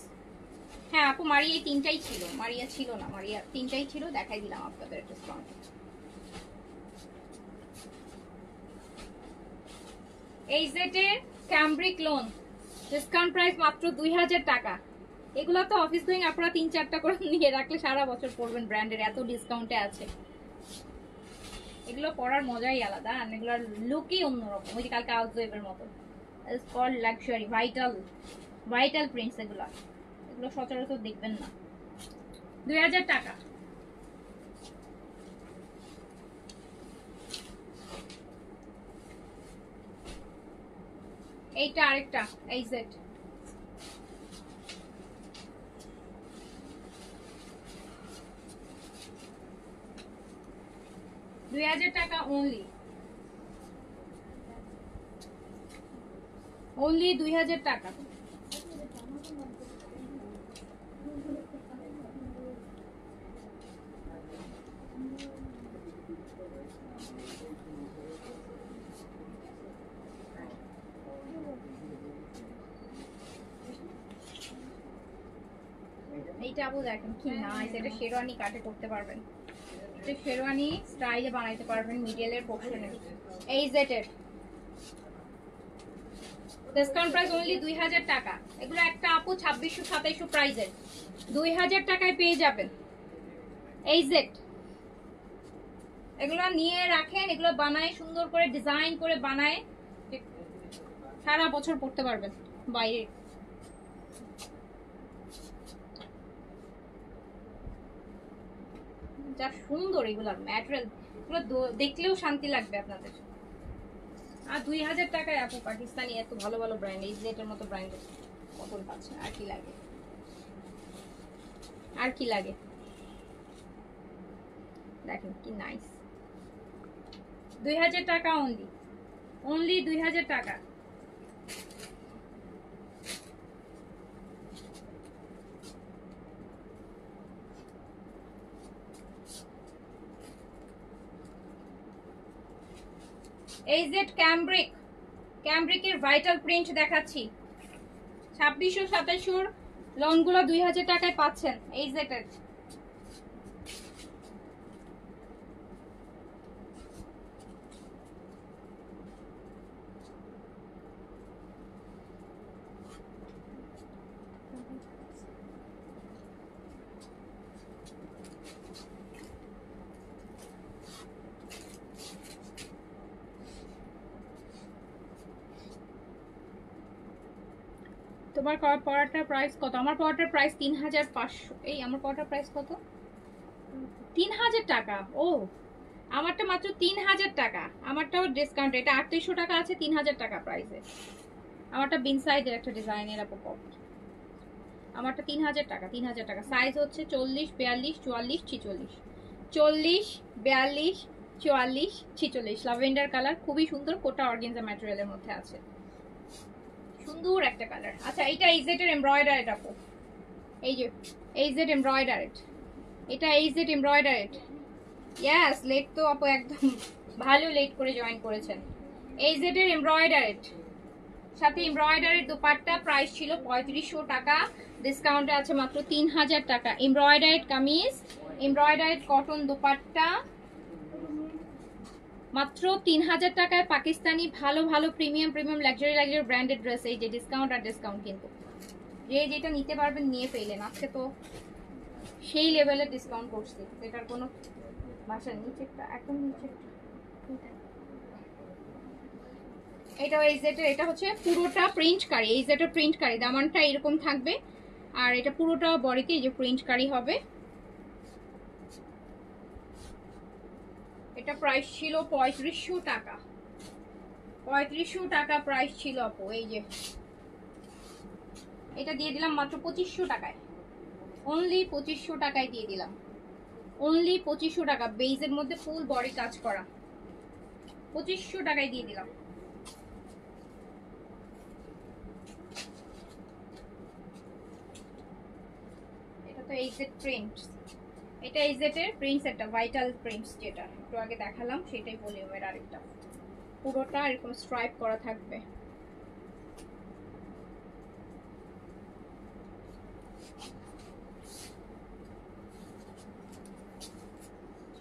হ্যাঁ আপু মারিয়া এই তিনটাই ছিল, মারিয়া ছিল না, মারিয়া তিনটাই ছিল, দেখাই দিলাম আপনাদের একটা স্ট্রং। এই জেটের ক্যামব্রিক লোন ডিসকাউন্ট প্রাইস মাত্র 2000 টাকা। এগুলো তো অফিস গোয়িং আপনারা 3-4টা করে নিয়ে রাখলে সারা বছর পরবেন, ব্র্যান্ডের এত ডিসকাউন্টে আছে। এগুলো পরার মজাই আলাদা, আর এগুলোর লুকই অন্যরকম, ওই যে কালকে আউটওয়েভের মতো। It's called luxury vital, vital prints. এগুলো এগুলো সচরাচর দেখবেন না। 2000 টাকা। এইটা আরেকটা এই সেট, টাকা অনলি, অনলি 2000 টাকা। এইটা আপু দেখেন কি নাইস, এটা শেরওয়ানি কাটে করতে পারবেন, এটা শেরওয়ানি স্টাইলে বানাইতে পারবেন মিডলের পোর্শনে। এই জেটের ডিসকাউন্ট প্রাইস অনলি 2000 টাকা। এগুলো একটা আপু 2600-2700 প্রাইসের, 2000 টাকায় পেয়ে যাবেন। এই জেট এগুলো নিয়ে রাখেন, এগুলো বানায় সুন্দর করে ডিজাইন করে বানায়, সারা বছর পড়তে পারবেন বাইরে। যা সুন্দর এগুলার ম্যাটেরিয়াল, এগুলো দেখলেও শান্তি লাগবে আপনাদের। আর 2000 টাকায় আপু পাকিস্তানি এত ভালো ভালো ব্র্যান্ড, এই জেটের মতো ব্র্যান্ড কত পাচ্ছেন, আর কি লাগে, আর কি লাগে। দেখেন কি নাইস, 2000 টাকা অনলি, অনলি 2000 টাকা। এই জেড ক্যামব্রিক, ক্যামব্রিকের ভাইটাল প্রিন্ট দেখাচ্ছি, 2600-2700 লনগুলো 2000 টাকায় পাচ্ছেন। এই জেটের তোমার পড়াটার প্রাইস কত? আমার পড়াটার প্রাইস 3500। এই আমার পড়াটার প্রাইস কত? 3000 টাকা। ও আমারটা মাত্র 3000 টাকা, আমারটাও ডিসকাউন্ট, এটা 3800 টাকা আছে, 3000 টাকা প্রাইসে। আমারটা বিন সাইজের একটা ডিজাইনের আপু কপি, আমারটা 3000 টাকা, 3000 টাকা। সাইজ হচ্ছে 40, 42, 44, 46, 40, 42, 44, 46। লাভেন্ডার কালার, খুবই সুন্দর, কোটা অর্গানজা ম্যাটেরিয়ালের মধ্যে আছে, সুন্দর একটা কালার। আচ্ছা এইটা এইজেটের এমব্রয়ডারি আপু, এই যে এইজেড এমব্রয়ডারি, এটা এইজেড এমব্রয়ডারি। ইয়েস লেট তো আপু একদম ভালো লেট করে জয়েন করেছেন। এইজেডের এমব্রয়ডারি সাথে এমব্রয়ডারির দোপাট্টা, প্রাইস ছিল 3500 টাকা, ডিসকাউন্টে আছে মাত্র 3000 টাকা। Embroidery kameez, embroidery cotton dupatta মাত্র 3000 টাকায়। পাকিস্তানি ভালো ভালো premium premium luxury luxury branded dress, এই যে ডিসকাউন্ট আর ডিসকাউন্ট, কিন্তু যে যেটা নিতে পারবেন নিয়ে ফেলেন। আজকে তো সেই লেভেলের ডিসকাউন্ট করছি, এটার কোনো ভাষা। নিচেরটা একদম নিচেরটা, এটা এই জেটের, এটা হচ্ছে পুরোটা প্রিন্ট কারি, এই জেটের প্রিন্ট কারি, দামানটা এরকম থাকবে, আর এটা পুরোটা বডিতে এই যে প্রিন্ট কারি হবে। এটা প্রাইস ছিল 3500 টাকা, 3500 টাকা প্রাইস ছিল আপু। এই যে এটা দিয়ে দিলাম মাত্র 2500 টাকায়, অনলি 2500 টাকায় দিয়ে দিলাম, অনলি 2500 টাকা। বেজের মধ্যে ফুল বডি কাজ করা, 2500 টাকায় দিয়ে দিলাম। এটা তো এইজেড প্রিন্ট, এটা এইজেটের প্রিন্টস, একটা ভাইটাল প্রিন্টস যেটা একটু আগে দেখালাম সেটাই ভলিউমের আরেকটা। পুরোটা এরকম স্ট্রাইপ করা থাকবে।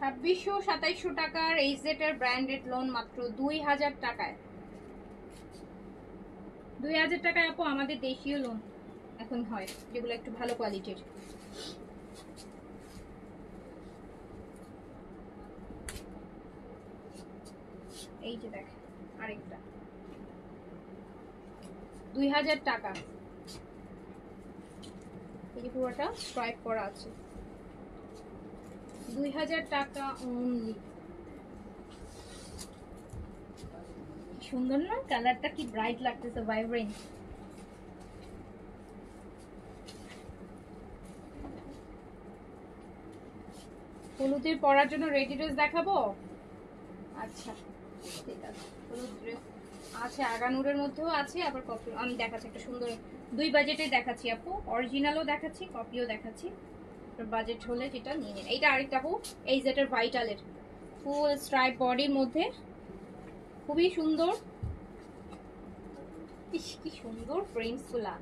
$2600-2700 টাকার এইজেটের ব্র্যান্ডেড লোন মাত্র 2000 টাকায়। 2000 টাকায় আপু আমাদের দেশীয় লোন এখন হয়, যেগুলো একটু ভালো কোয়ালিটির। এই যে দেখ আরেকটা 2000 টাকা, এই যে পুরোটা স্ট্রাইপ করা আছে, 2000 টাকা অনলি। সুন্দর না কালারটা, কি ব্রাইট লাগতেছে, ভাইব্রেন্ট। হলুদের পরার জন্য রেডি ড্রেস দেখাবো? আচ্ছা ঠিক আছে, হলুদ ড্রেস আছে, আগানুরের মধ্যেও আছে, আবার কপি আমি দেখাচ্ছি একটা সুন্দর, দুই বাজেটে দেখাচ্ছি আপু, অরিজিনালও দেখাচ্ছি কপিও দেখাচ্ছি। বাজেট হলে যেটা নিয়ে নিন। এইটা আরেকটা আপু এইজেটের ভাইটালের ফুল স্ট্রাইপ বডির মধ্যে, খুবই সুন্দর। ইস কি সুন্দর প্রিন্টস গুলা।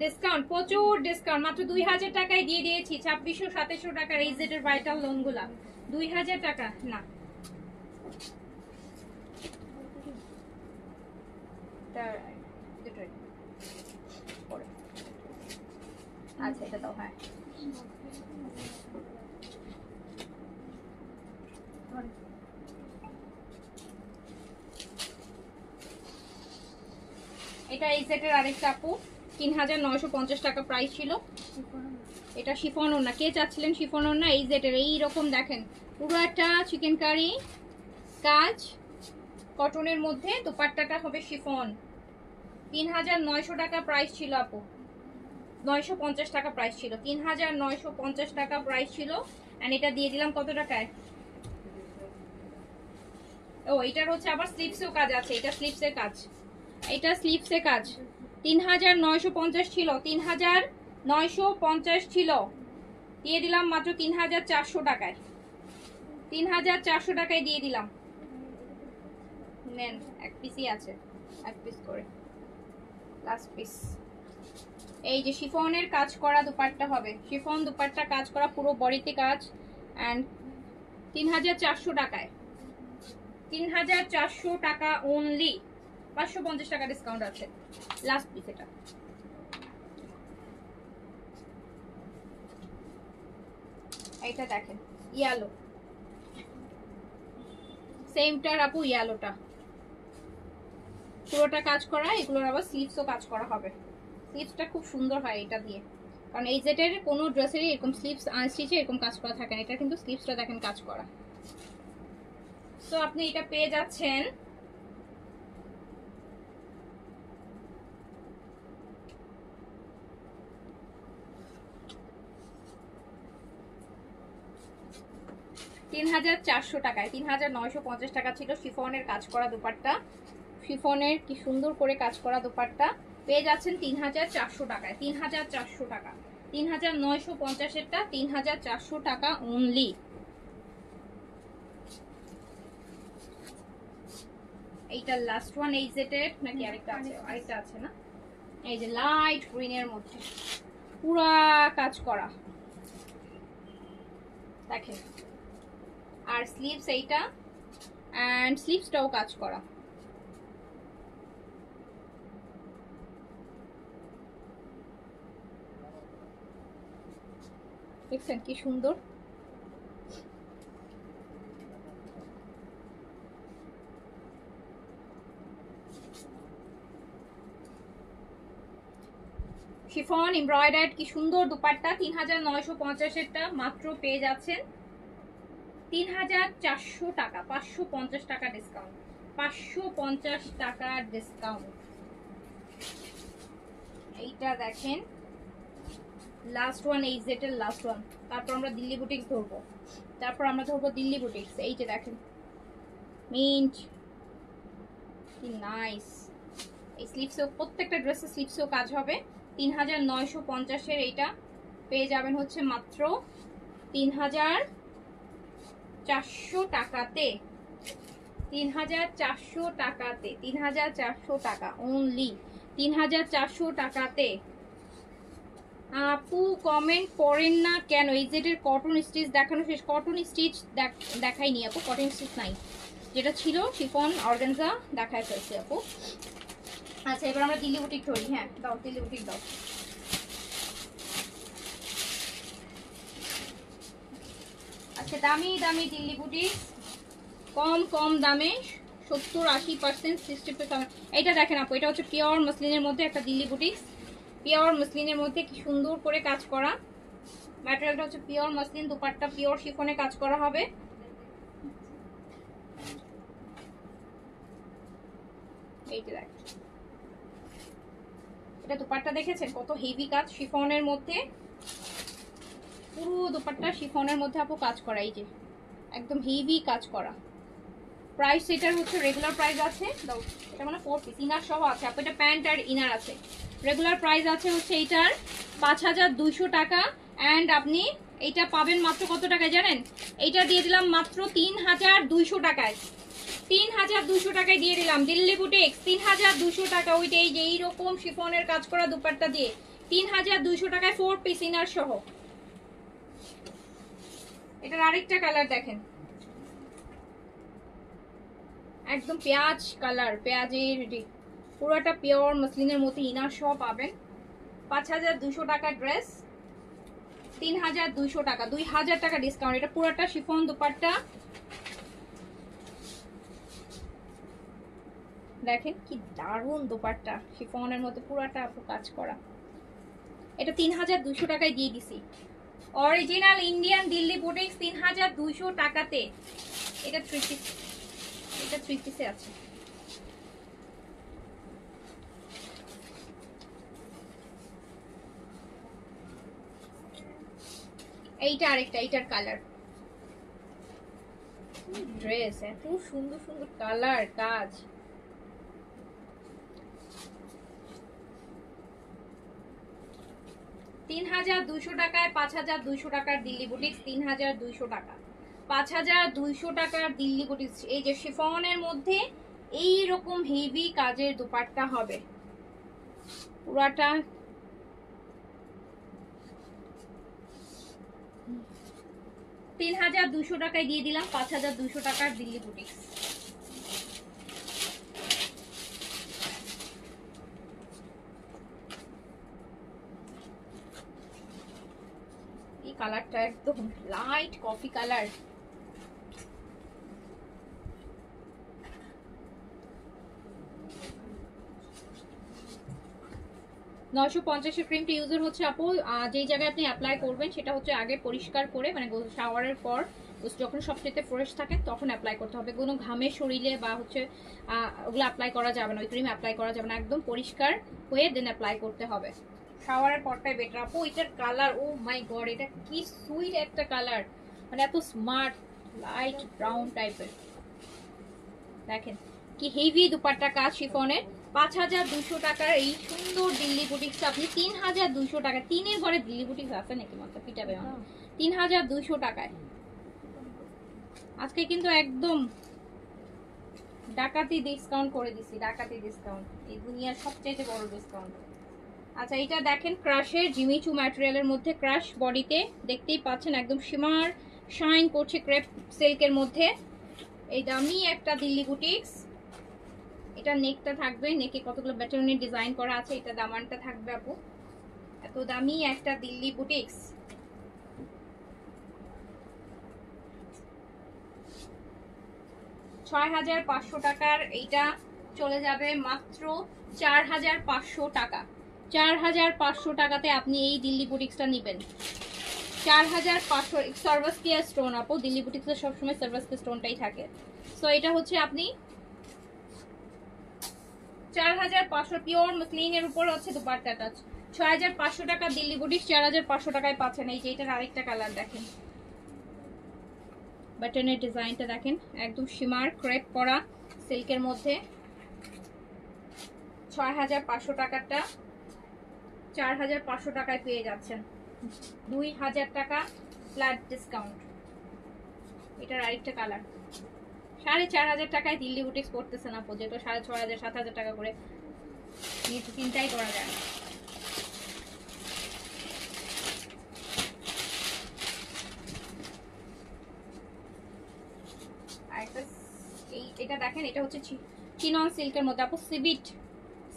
ডিসকাউন্ট, প্রচুর ডিসকাউন্ট, মাত্র 2000 টাকায় দিয়ে দিয়েছি। 2600-2700 টাকার এইজেটের ভাইটাল লোন গুলা 2000 টাকা না। আচ্ছা এটা দাও, হ্যাঁ এটা এই সেটের আরেকটা আপু 3950 টাকা প্রাইস ছিল। এটা শিফন ওড়না, কে চাচ্ছিলেন শিফন ওড়না? এই সেটের এইরকম দেখেন পুরো একটা চিকেন কারি কাজ কটনের মধ্যে, দোপাট্টাটা হবে শিফন। 3900 টাকা প্রাইস ছিল আপু, 950 টাকা প্রাইস ছিল, 3950 টাকা প্রাইস ছিল। এন্ড এটা দিয়ে দিলাম কত টাকায়? ও এটার হচ্ছে আবার স্লিপসেও কাজ আছে, এটা স্লিপসের কাজ, এটা স্লিপসের কাজ। 3950 ছিল, 3950 ছিল, দিয়ে দিলাম মাত্র 3400 টাকায়, 3400 টাকায় দিয়ে দিলাম। নেন এক পিসই আছে, এক পিস করে, লাস্ট পিস। এই যে শিফনের কাজ করা দুপাট্টা হবে, শিফন দুপাট্টা কাজ করা পুরো বডিতে কাজ, এন্ড 3400 টাকায়, 3400 টাকা অনলি, 550 টাকা ডিসকাউন্ট আছে। লাস্ট পিস এটা, এইটা দেখেন ইয়েলো, সেমটার আপু ইয়েলোটা পুরোটা কাজ করা, এগুলোর আবার স্লিভসও কাজ করা হবে। স্লিভসটা খুব সুন্দর হয় এটা দিয়ে, কারণ এই জেটের কোনো ড্রেসেরই এরকম স্লিভস আনস্টিচে এরকম কাজ করা থাকে না, এটা কিন্তু স্লিভসটা দেখেন কাজ করা। তো আপনি এটা পেয়ে যাচ্ছেন $3400 টাকায়। 3950 টাকা ছিল। শিফনের কাজ করা দুপাট্টা, শিফনের কি সুন্দর করে কাজ করা দুপাট্টা পেয়ে যাচ্ছেন 3400 টাকায়। 3400 টাকা, 3950 এরটা 3400 টাকা অনলি। এইটা লাস্ট ওয়ান এই সেটের নাকি আরেকটা আছে? আরেকটা আছে না? এই যে লাইট গ্রিনের মধ্যে পুরা কাজ করা দেখেন, আর স্লিভস এইটা, এন্ড স্লিভসটাও কাজ করা। দেখছেন কি সুন্দর। শিফন এমব্রয়ডার্ড কি সুন্দর দুপাট্টা 3950 মাত্র পেয়ে যাচ্ছেন 3400 টাকা, 550 টাকা ডিসকাউন্ট, 550 টাকার ডিসকাউন্ট। এইটা দেখেন লাস্ট ওয়ান, এই জেটের লাস্ট ওয়ান। তারপর আমরা দিল্লি বুটিক্স ধরবো, দিল্লি বুটিক্স। এই যে দেখেন মিন্ট, কি নাইস। এই স্লিভসেও প্রত্যেকটা ড্রেসে স্লিভসেও কাজ হবে। 3950-এর এইটা পেয়ে যাবেন হচ্ছে মাত্র 3400 টাকাতে, 3400 টাকাতে, 3400 টাকা অনলি, 3400 টাকাতে। আপু কমেন্ট করেন না কেন? এই জেটের কটন স্টিচ দেখানো শেষ। কটন স্টিচ দেখাইনি আপু, কটন স্টিচ নাই, যেটা ছিল শিফন অর্গানজা দেখায় ফেলছি আপু। আচ্ছা এবার আমরা দিল্লি বুটিক ধরি। হ্যাঁ দাও, দিল্লি বুটিক দাও। আচ্ছা দামি দামি দিল্লি বুটিক, কম দামে 70-80%, 60%। এইটা দেখেন আপু, এটা হচ্ছে পিওর মসলিনের মধ্যে একটা দিল্লি বুটিক। পিওর মসলিনের মধ্যে কি সুন্দর করে কাজ করা, ম্যাটেরিয়ালটা হচ্ছে পিওর মসলিন, দুপাট্টা পিওর শিফনে কাজ করা হবে। এইটা দেখ, এটা দুপাট্টা দেখেছেন কত হেভি কাজ শিফনের মধ্যে, পুরো দুপাট্টা শিফনের মধ্যে আপু কাজ করা, এই যে একদম হেভি কাজ করা। প্রাইস এটার হচ্ছে রেগুলার প্রাইস আছে, দাও এটা মানে 4 পিস ইনার সহ আছে আপু, এটা প্যান্ট আর ইনার আছে। রেগুলার প্রাইস আছে হচ্ছে এইটার 5200 টাকা, অ্যান্ড আপনি এইটা পাবেন মাত্র কত টাকায় জানেন? এইটা দিয়ে দিলাম মাত্র 3200 টাকায়, 3200 টাকায় দিয়ে দিলাম দিল্লি বুটিক্স, 3200 টাকা। ওইটা এই যে এইরকম শিফনের কাজ করা দুপাট্টা দিয়ে 3200 টাকায় 4 পিস ইনার সহ। এটার আরেকটা কালার দেখেন, একদম পেঁয়াজ কালার, পেঁয়াজের পুরোটা পিওর মসলিনের মধ্যে ইনার সহ পাবেন। 5200 টাকা ড্রেস, 3200 টাকা, 2000 টাকা ডিসকাউন্ট। এটা পুরোটা শিফন দুপাট্টা, দেখেন কি দারুণ দুপাট্টা, শিফনের মধ্যে পুরোটা আপু কাজ করা। এটা 3200 টাকায় দিয়ে দিছি, অরিজিনাল ইন্ডিয়ান দিল্লি বুটিক্স 3200 টাকাতে। এটা 3 পিস, এটা 3 পিসে আছে। এইটা আরেকটা, এইটার কালার, ড্রেস এত সুন্দর সুন্দর কালার কাজ। $3200 টাকায় 5200 টাকার দিল্লি বুটিক্স, 3200 টাকা, 5200 টাকার দিল্লি বুটিক্স। এই যে শিফনের মধ্যে এইরকম হেভি কাজের দুপাট্টা হবে পুরাটা। $3200 টাকায় দিয়ে দিলাম 5200 টাকার দিল্লি বুটিক্স। এই কালারটা একদম লাইট কফি কালার, 950 ক্রিমটা ইউজার হচ্ছে আপু, যেই জায়গায় আপনি অ্যাপ্লাই করবেন সেটা হচ্ছে আগে পরিষ্কার করে, মানে শাওয়ারের পর যখন সবচেয়ে ফ্রেশ থাকে তখন অ্যাপ্লাই করতে হবে। কোনো ঘামে শরীরে বা হচ্ছে ওগুলো অ্যাপ্লাই করা যাবে না, ওই ক্রিম অ্যাপ্লাই করা যাবে না, একদম পরিষ্কার হয়ে দেন অ্যাপ্লাই করতে হবে। শাওয়ারের পরটাই বেটার আপু। এটার কালার, ও মাই গড, এটা কি সুইট একটা কালার, মানে এত স্মার্ট লাইট ব্রাউন টাইপের। দেখেন কি হেভি দুপাট্টা কাজ শিফনের। 5200 টাকার এই সুন্দর দিল্লি বুটিক্স আপনি 3200 টাকা, 3-এর ঘরে দিল্লি বুটিক্স আছে নাকি মাত্র পিটাবে 3200 টাকায়। আজকে কিন্তু একদম ডাকাতি ডিসকাউন্ট করে দিছি, ডাকাতি ডিসকাউন্ট, এই দুনিয়ার সবচেয়ে বড় ডিসকাউন্ট। আচ্ছা এটা দেখেন ক্রাশের জিমিচু ম্যাটেরিয়ালের মধ্যে, ক্রাশ বডিতে দেখতেই পাচ্ছেন একদম শিমার শাইন করছে ক্রেপ সিল্কের মধ্যে। এই দামি একটা দিল্লি বুটিক্স, এটা নেকটা থাকবে, নেকে কতগুলো ব্যাটারনের ডিজাইন করা আছে, এটা দামানটা থাকবে আপু। এত দামি একটা দিল্লি বুটিক্স, $6500 টাকার এইটা চলে যাবে মাত্র 4500 টাকা, 4500 টাকাতে আপনি এই দিল্লি বুটিক্সটা নেবেন। 4500 সার্ভাসকিয়া স্টোন আপু, দিল্লি বুটিক্সে সবসময় সার্ভাসকিয়া স্টোনটাই থাকে। সো এটা হচ্ছে আপনি 4500 পিওর মসলিনের উপর হচ্ছে দুপাট্টা টাচ। 6500 টাকা দিল্লি বুটিক্স 4500 টাকায় পাচ্ছেন। এই যে এটার আরেকটা কালার দেখেন, বাটনের ডিজাইনটা দেখেন, একদম শিমার ক্রেপ করা সিল্কের মধ্যে। 6500 টাকাটা 4500 টাকায় পেয়ে যাচ্ছেন, 2000 টাকা ফ্ল্যাট ডিসকাউন্ট। এটার আরেকটা কালার 4500 টাকায় দিল্লি বুটিক্স পড়তেছেন আপু, যেটা 6500 7000 টাকা করে চিন্তাই করা যায় না। এটা দেখেন, এটা হচ্ছে চিনন সিল্কের মধ্যে আপু,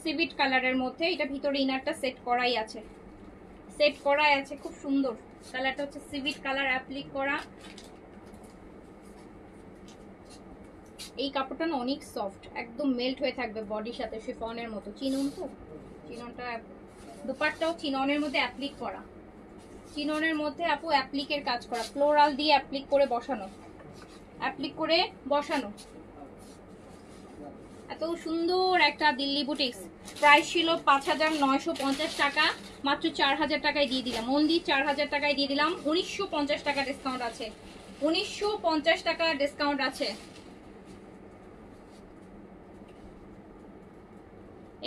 সিভিট কালারের মধ্যে। এটা ভিতরে ইনারটা সেট করাই আছে, খুব সুন্দর কালারটা হচ্ছে সিভিট কালার অ্যাপ্লিক করা। এই কাপড়টা না অনেক সফট, একদম মেল্ট হয়ে থাকবে বডির সাথে, শিফনের মতো। চিনন তো, চিননটা দুপাট্টাও চিননের মধ্যে অ্যাপ্লিক করা, চিননের মধ্যে আপু অ্যাপ্লিকের কাজ করা, ফ্লোরাল দিয়ে অ্যাপ্লিক করে বসানো। এত সুন্দর একটা দিল্লি বুটিক্স। প্রাইস ছিল 5950 টাকা, মাত্র 4000 টাকায় দিয়ে দিলাম, অনলি 4000 টাকায় দিয়ে দিলাম। 1950 টাকা ডিসকাউন্ট আছে, 1950 টাকা ডিসকাউন্ট আছে।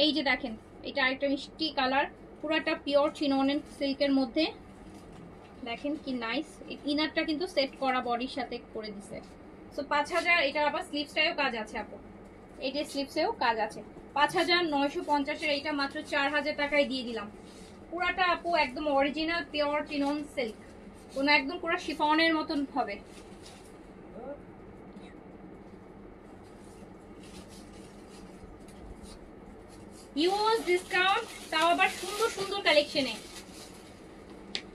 এই যে দেখেন, এটা আরেকটা মিষ্টি কালার, পুরাটা পিওর চিনন সিল্কের মধ্যে। দেখেন কি নাইস, ইনারটা কিন্তু সেট করা বডির সাথে করে দিছে। সো 5000। এটা আবার স্লিভসটাও কাজ আছে আপু, এই যে স্লিভসেও কাজ আছে। 5950 এর এইটা মাত্র 4000 টাকায় দিয়ে দিলাম। পুরাটা আপু একদম অরিজিনাল পিওর চিনন সিল্ক, কোনো একদম পুরো শিফনের মতন হবে। হিউজ ডিসকাউন্ট, তাও আবার সুন্দর সুন্দর কালেকশনে।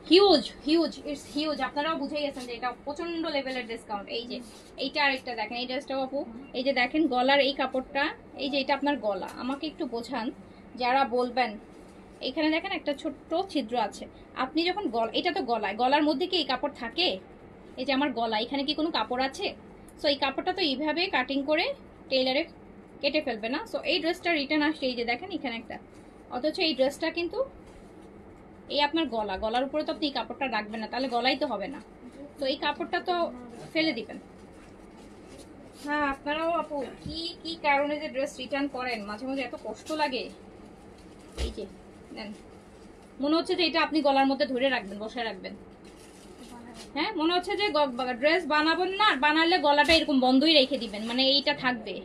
Huge, it's huge. আপনারাও বুঝে গেছেন যে এটা প্রচন্ড লেভেলের ডিসকাউন্ট। এই যে এইটা আরেকটা দেখেন, এই ড্রেসটাও আপু, এই যে দেখেন গলার এই কাপড়টা, এই যে এটা আপনার গলা। আমাকে একটু বোঝান যারা বলবেন, এখানে দেখেন একটা ছোট্ট ছিদ্র আছে। আপনি যখন এটা তো গলার মধ্যে কি এই কাপড় থাকে? এই যে আমার গলা, এখানে কি কোনো কাপড় আছে? সো এই কাপড়টা তো এইভাবে কাটিং করে টেইলারে কেটে ফেলবে না। সো এই ড্রেসটা রিটার্ন আসছে, এই যে দেখেন এখানে একটা। অথচ এই ড্রেসটা কিন্তু এই আপনার গলার উপরে তো আপনি এই কাপড়টা রাখবেন না, তাহলে গলাই তো হবে না। তো এই কাপড়টা তো ফেলে দিবেন। হ্যাঁ, আপনারাও আপু কি কারণে যে ড্রেস রিটার্ন করেন, মাঝে মাঝে এত কষ্ট লাগে। এই যে নেন, মনে হচ্ছে যে এটা আপনি গলার মধ্যে ধরে রাখবেন, বসায় রাখবেন। হ্যাঁ, মনে হচ্ছে যে ড্রেস বানাবেন না, বানালে গলাটা এরকম বন্ধই রেখে দিবেন, মানে এইটা থাকবে।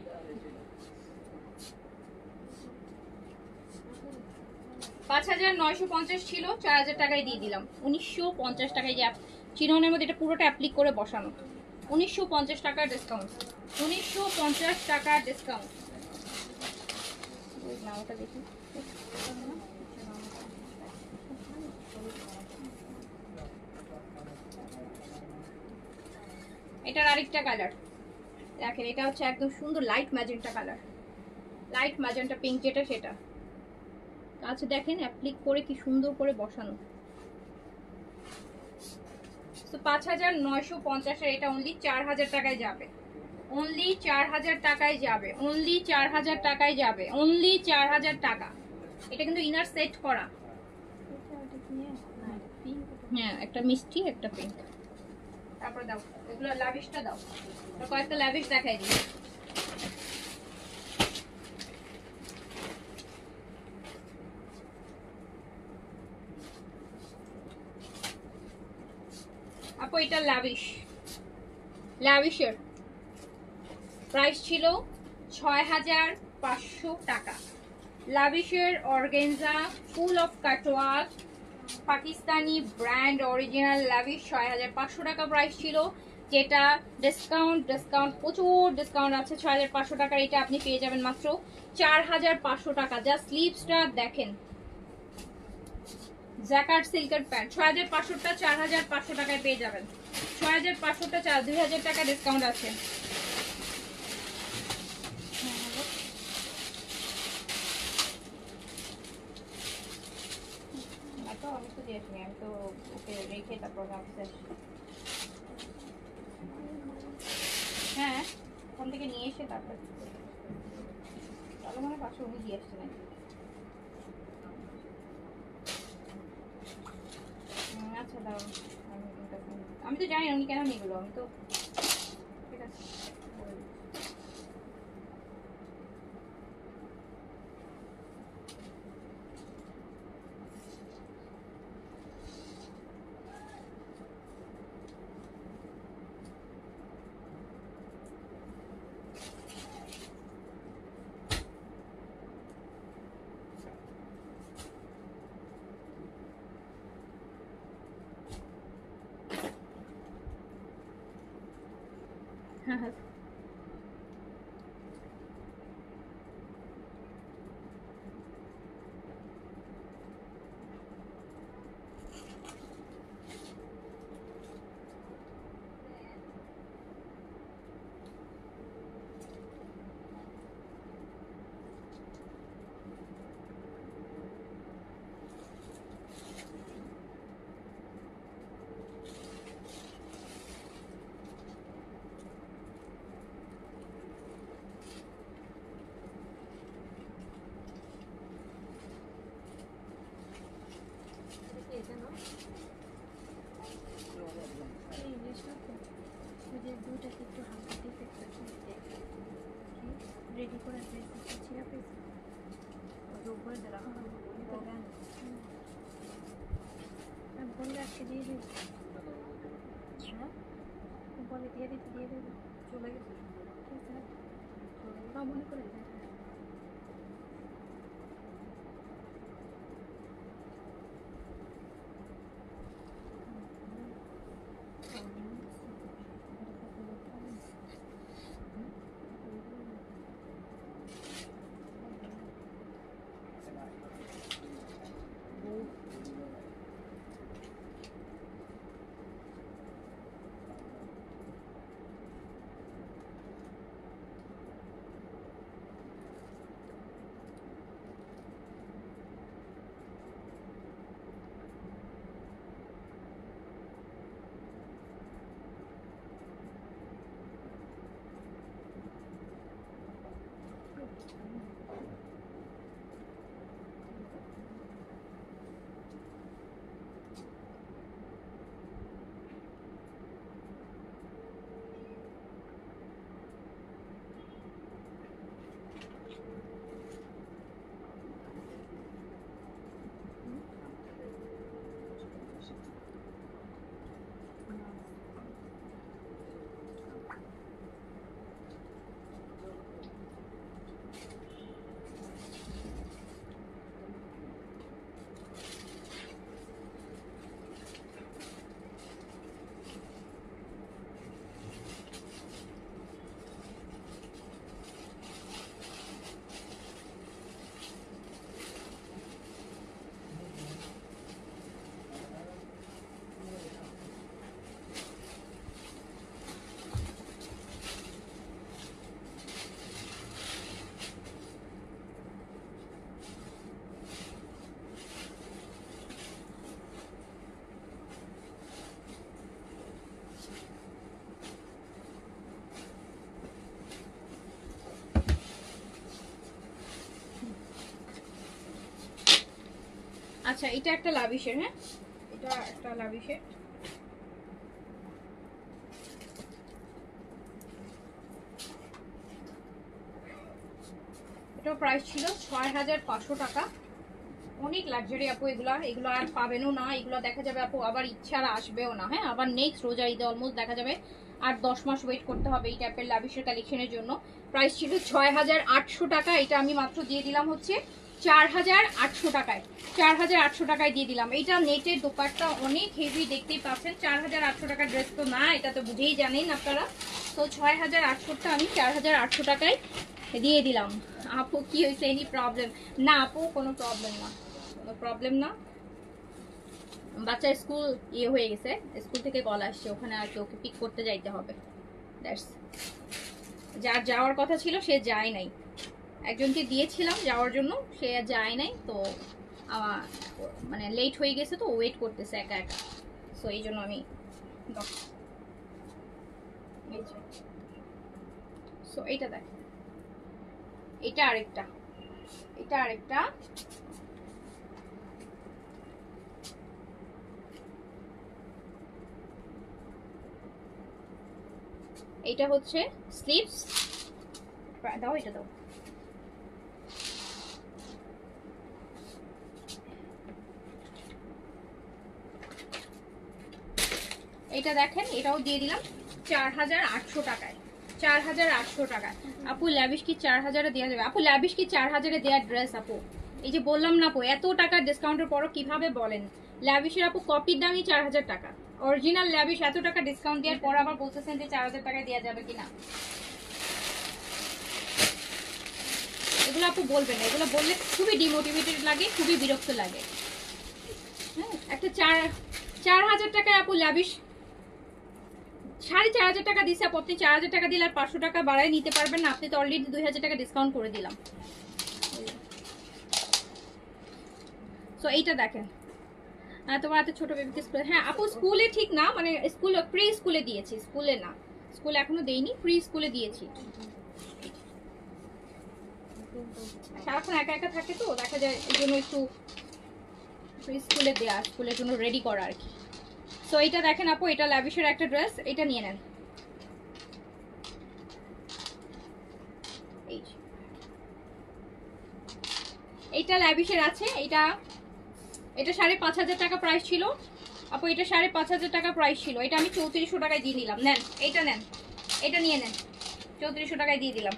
পাঁচ 5950 ছিল, 4000 টাকায় দিয়ে দিলাম। 1950 টাকায়, যে চিননের মধ্যে এটা পুরোটা অ্যাপ্লিক করে বসানো। 1950 টাকার ডিসকাউন্ট, 1950 টাকার ডিসকাউন্ট। না, ওটা দেখি। এটার আরেকটা কালার দেখেন, এটা হচ্ছে একদম সুন্দর light magenta colour, light magenta pink যেটা, সেটা কাছে দেখেন অ্যাপ্লিক করে কি সুন্দর করে বসানো। তো 5950 এর এটা অনলি 4000 টাকায় যাবে, অনলি 4000 টাকায় যাবে, অনলি 4000 টাকায় যাবে, অনলি 4000 টাকা। এটা কিন্তু ইনার সেট করা। হ্যাঁ, একটা মিষ্টি, একটা পিঙ্ক। তারপর দাও এগুলো, লাভিশটা দাও, কয়েকটা লাভিশ দেখাই দিই। আপু এটা লাভিশের প্রাইস ছিল 6500 টাকা। লাভিশের organza full of cutwork, Pakistani brand original Lavish 6500 টাকা প্রাইস ছিল, যেটা ডিসকাউন্ট প্রচুর ডিসকাউন্ট আছে। 6500 টাকার এটা আপনি পেয়ে যাবেন মাত্র 4500 টাকা। যা স্লিভসটা দেখেন, জ্যাকার্ড সিল্কের প্যান্ট 6500টা 4500 টাকায় পেয়ে যাবেন। 6500টা 2000 টাকা ডিসকাউন্ট আছে। তো ওকে রেখে তারপর রাখতে আসি। হ্যাঁ, ওখান থেকে নিয়ে এসে তারপর তাহলে মানে পাশে উনি দিয়ে আসছে নাকি। আচ্ছা দাঁড়ান, আমি তো জানি না উনি কেন নিয়ে গেলো, আমি তো ঠিক আছে। হ্যাঁ, রেডি করে ছিঁড়া পেয়েছি উপরে দিলাম বললে আজকে দিয়ে দিই। হ্যাঁ বলে দিয়ে দিতে দিয়ে দেবো, চলে গেছে মনে করে আচ্ছা এটা একটা লাভিশের, হ্যাঁ এটা একটা লাভিশের, এটা প্রাইস ছিল ৬,৫০০ টাকা। অনেক লাক্সারি আপু, এগুলো আর পাবেনও না, এগুলো দেখা যাবে আপু আবার ইচ্ছা আর আসবেও না। হ্যাঁ আবার নেক্সট রোজা ঈদে অলমোস্ট দেখা যাবে আর 10 মাস ওয়েট করতে হবে এই টাইপের লাভিশের কালেকশনের জন্য। প্রাইস ছিল ৬,৮০০ টাকা, এটা আমি মাত্র দিয়ে দিলাম হচ্ছে ৪,৮০০ টাকায়। ৪,৮০০ টাকায় দিয়ে দিলাম। এইটা নেটের দোপাট্টা অনেক হেভি, দেখতেই পাচ্ছেন। ৪,৮০০ টাকার ড্রেস তো না, এটা তো বুঝেই জানেন আপনারা। তো ৬,৮০০টা আমি ৪,৮০০ টাকায় দিয়ে দিলাম। আপু কি হয়েছে, এনি প্রবলেম? না আপু কোনো প্রবলেম না, কোনো প্রবলেম না। বাচ্চার স্কুল ইয়ে হয়ে গেছে, স্কুল থেকে কল আসছে, ওখানে আর কি ওকে পিক করতে যাইতে হবে। দ্যাটস, যার যাওয়ার কথা ছিল সে যায় নাই, একজনকে দিয়েছিলাম যাওয়ার জন্য, সে যায় নাই। তো মানে লেট হয়ে গেছে তো ওয়েট করতেছে একা একা, সো এই জন্য আমি সো এইটা দেখ, এটা আরেকটা, এটা আরেকটা, এইটা হচ্ছে স্লিভস, দাও এটা দাও, এটা দেখেন এটাও দিয়ে দিলাম 4800 টাকায়, 4800 টাকায়। আপু ল্যাভিশ কি 4000-এ দেওয়া যাবে? আপু ল্যাভিশ কি 4000-এ দেওয়ার ড্রেস আপু? এই যে বললাম না আপু, এত টাকার ডিসকাউন্টের পরও কিভাবে বলেন? ল্যাভিশের আপু কপির দামই 4000 টাকা, অরিজিনাল ল্যাভিশ এত টাকা ডিসকাউন্ট দেওয়ার পর আবার বলতেছেন যে 4000 টাকায় দেওয়া যাবে কিনা? এগুলো আপু বলবেন না, এগুলো বললে খুবই ডিমোটিভেটেড লাগে, খুবই বিরক্ত লাগে। হ্যাঁ, একটা 4000 টাকায় আপু ল্যাভিশ 4500 টাকা দিচ্ছে আপু, আপনি 4000 টাকা দিলে আর 500 টাকা বাড়ায় নিতে পারবেন না? আপনি তো অলরেডি 2000 টাকা ডিসকাউন্ট করে দিলাম। সো এইটা দেখেন, তোমার এত ছোট বেবিকে স্কুলে, হ্যাঁ আপু স্কুলে ঠিক না, মানে স্কুল প্রি স্কুলে দিয়েছি, স্কুলে না, স্কুলে এখনো দেইনি, প্রি স্কুলে দিয়েছি। সারাক্ষণ একা একা থাকে তো দেখা যায়, এই জন্য একটু প্রি স্কুলে দেয়া, স্কুলের জন্য রেডি করা আর কি। সো এটা দেখেন আপু, এটা ল্যাভিশের একটা ড্রেস, এটা নিয়ে নেন। এইটা ল্যাভিশের আছে, এটা 5500 টাকা প্রাইস ছিল আপু, এটা 5500 টাকা প্রাইস ছিল, এটা আমি 3400 টাকায় দিয়ে দিলাম। নেন এইটা, নেন এটা নিয়ে নেন, 3400 টাকায় দিয়ে দিলাম।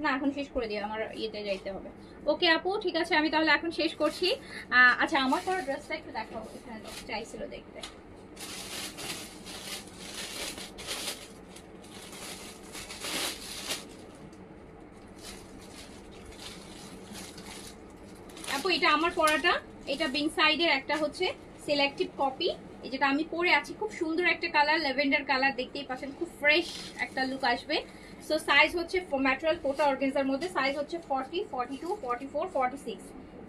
না এখন শেষ করে দিই, আমার ইয়েতে যাইতে হবে। ওকে আপু ঠিক আছে, আমি তাহলে এখন শেষ করছি। আচ্ছা আমার পরা ড্রেসটা একটু দেখাও, এখানে চাইছিল দেখতে। আপু এটা আমার পরাটা, এটা বিং সাইডের একটা হচ্ছে সিলেক্টিভ কপি, এই যেটা আমি পরে আছি, খুব সুন্দর একটা কালার, ল্যাভেন্ডার কালার, দেখতেই পাচ্ছেন খুব ফ্রেশ একটা লুক আসবে। সো সাইজ হচ্ছে ম্যাটেরিয়াল কোটা অর্গানজার মধ্যে, সাইজ হচ্ছে 40, 42, 44, 46,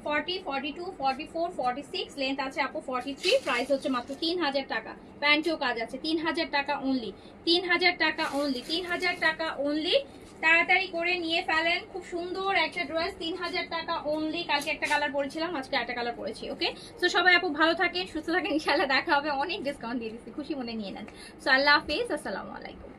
40, 42, 44, 46, লেন্থ আছে আপু 43, প্রাইস হচ্ছে মাত্র 3000 টাকা। প্যান্টেও কাজ আছে, 3000 টাকা অনলি, 3000 টাকা অনলি, 3000 টাকা অনলি। তাড়াতাড়ি করে নিয়ে ফেলেন, খুব সুন্দর একটা ড্রেস, 3000 টাকা অনলি। কালকে একটা কালার পরেছিলাম, আজকে একটা কালার পরেছি। ওকে, তো সবাই আপু ভালো থাকেন, সুস্থ থাকেন, ইনশাআল্লাহ দেখা হবে। অনেক ডিসকাউন্ট দিয়ে দিচ্ছি, খুশি মনে নিয়ে নেন। সো আল্লাহ হাফেজ, আসসালামু আলাইকুম।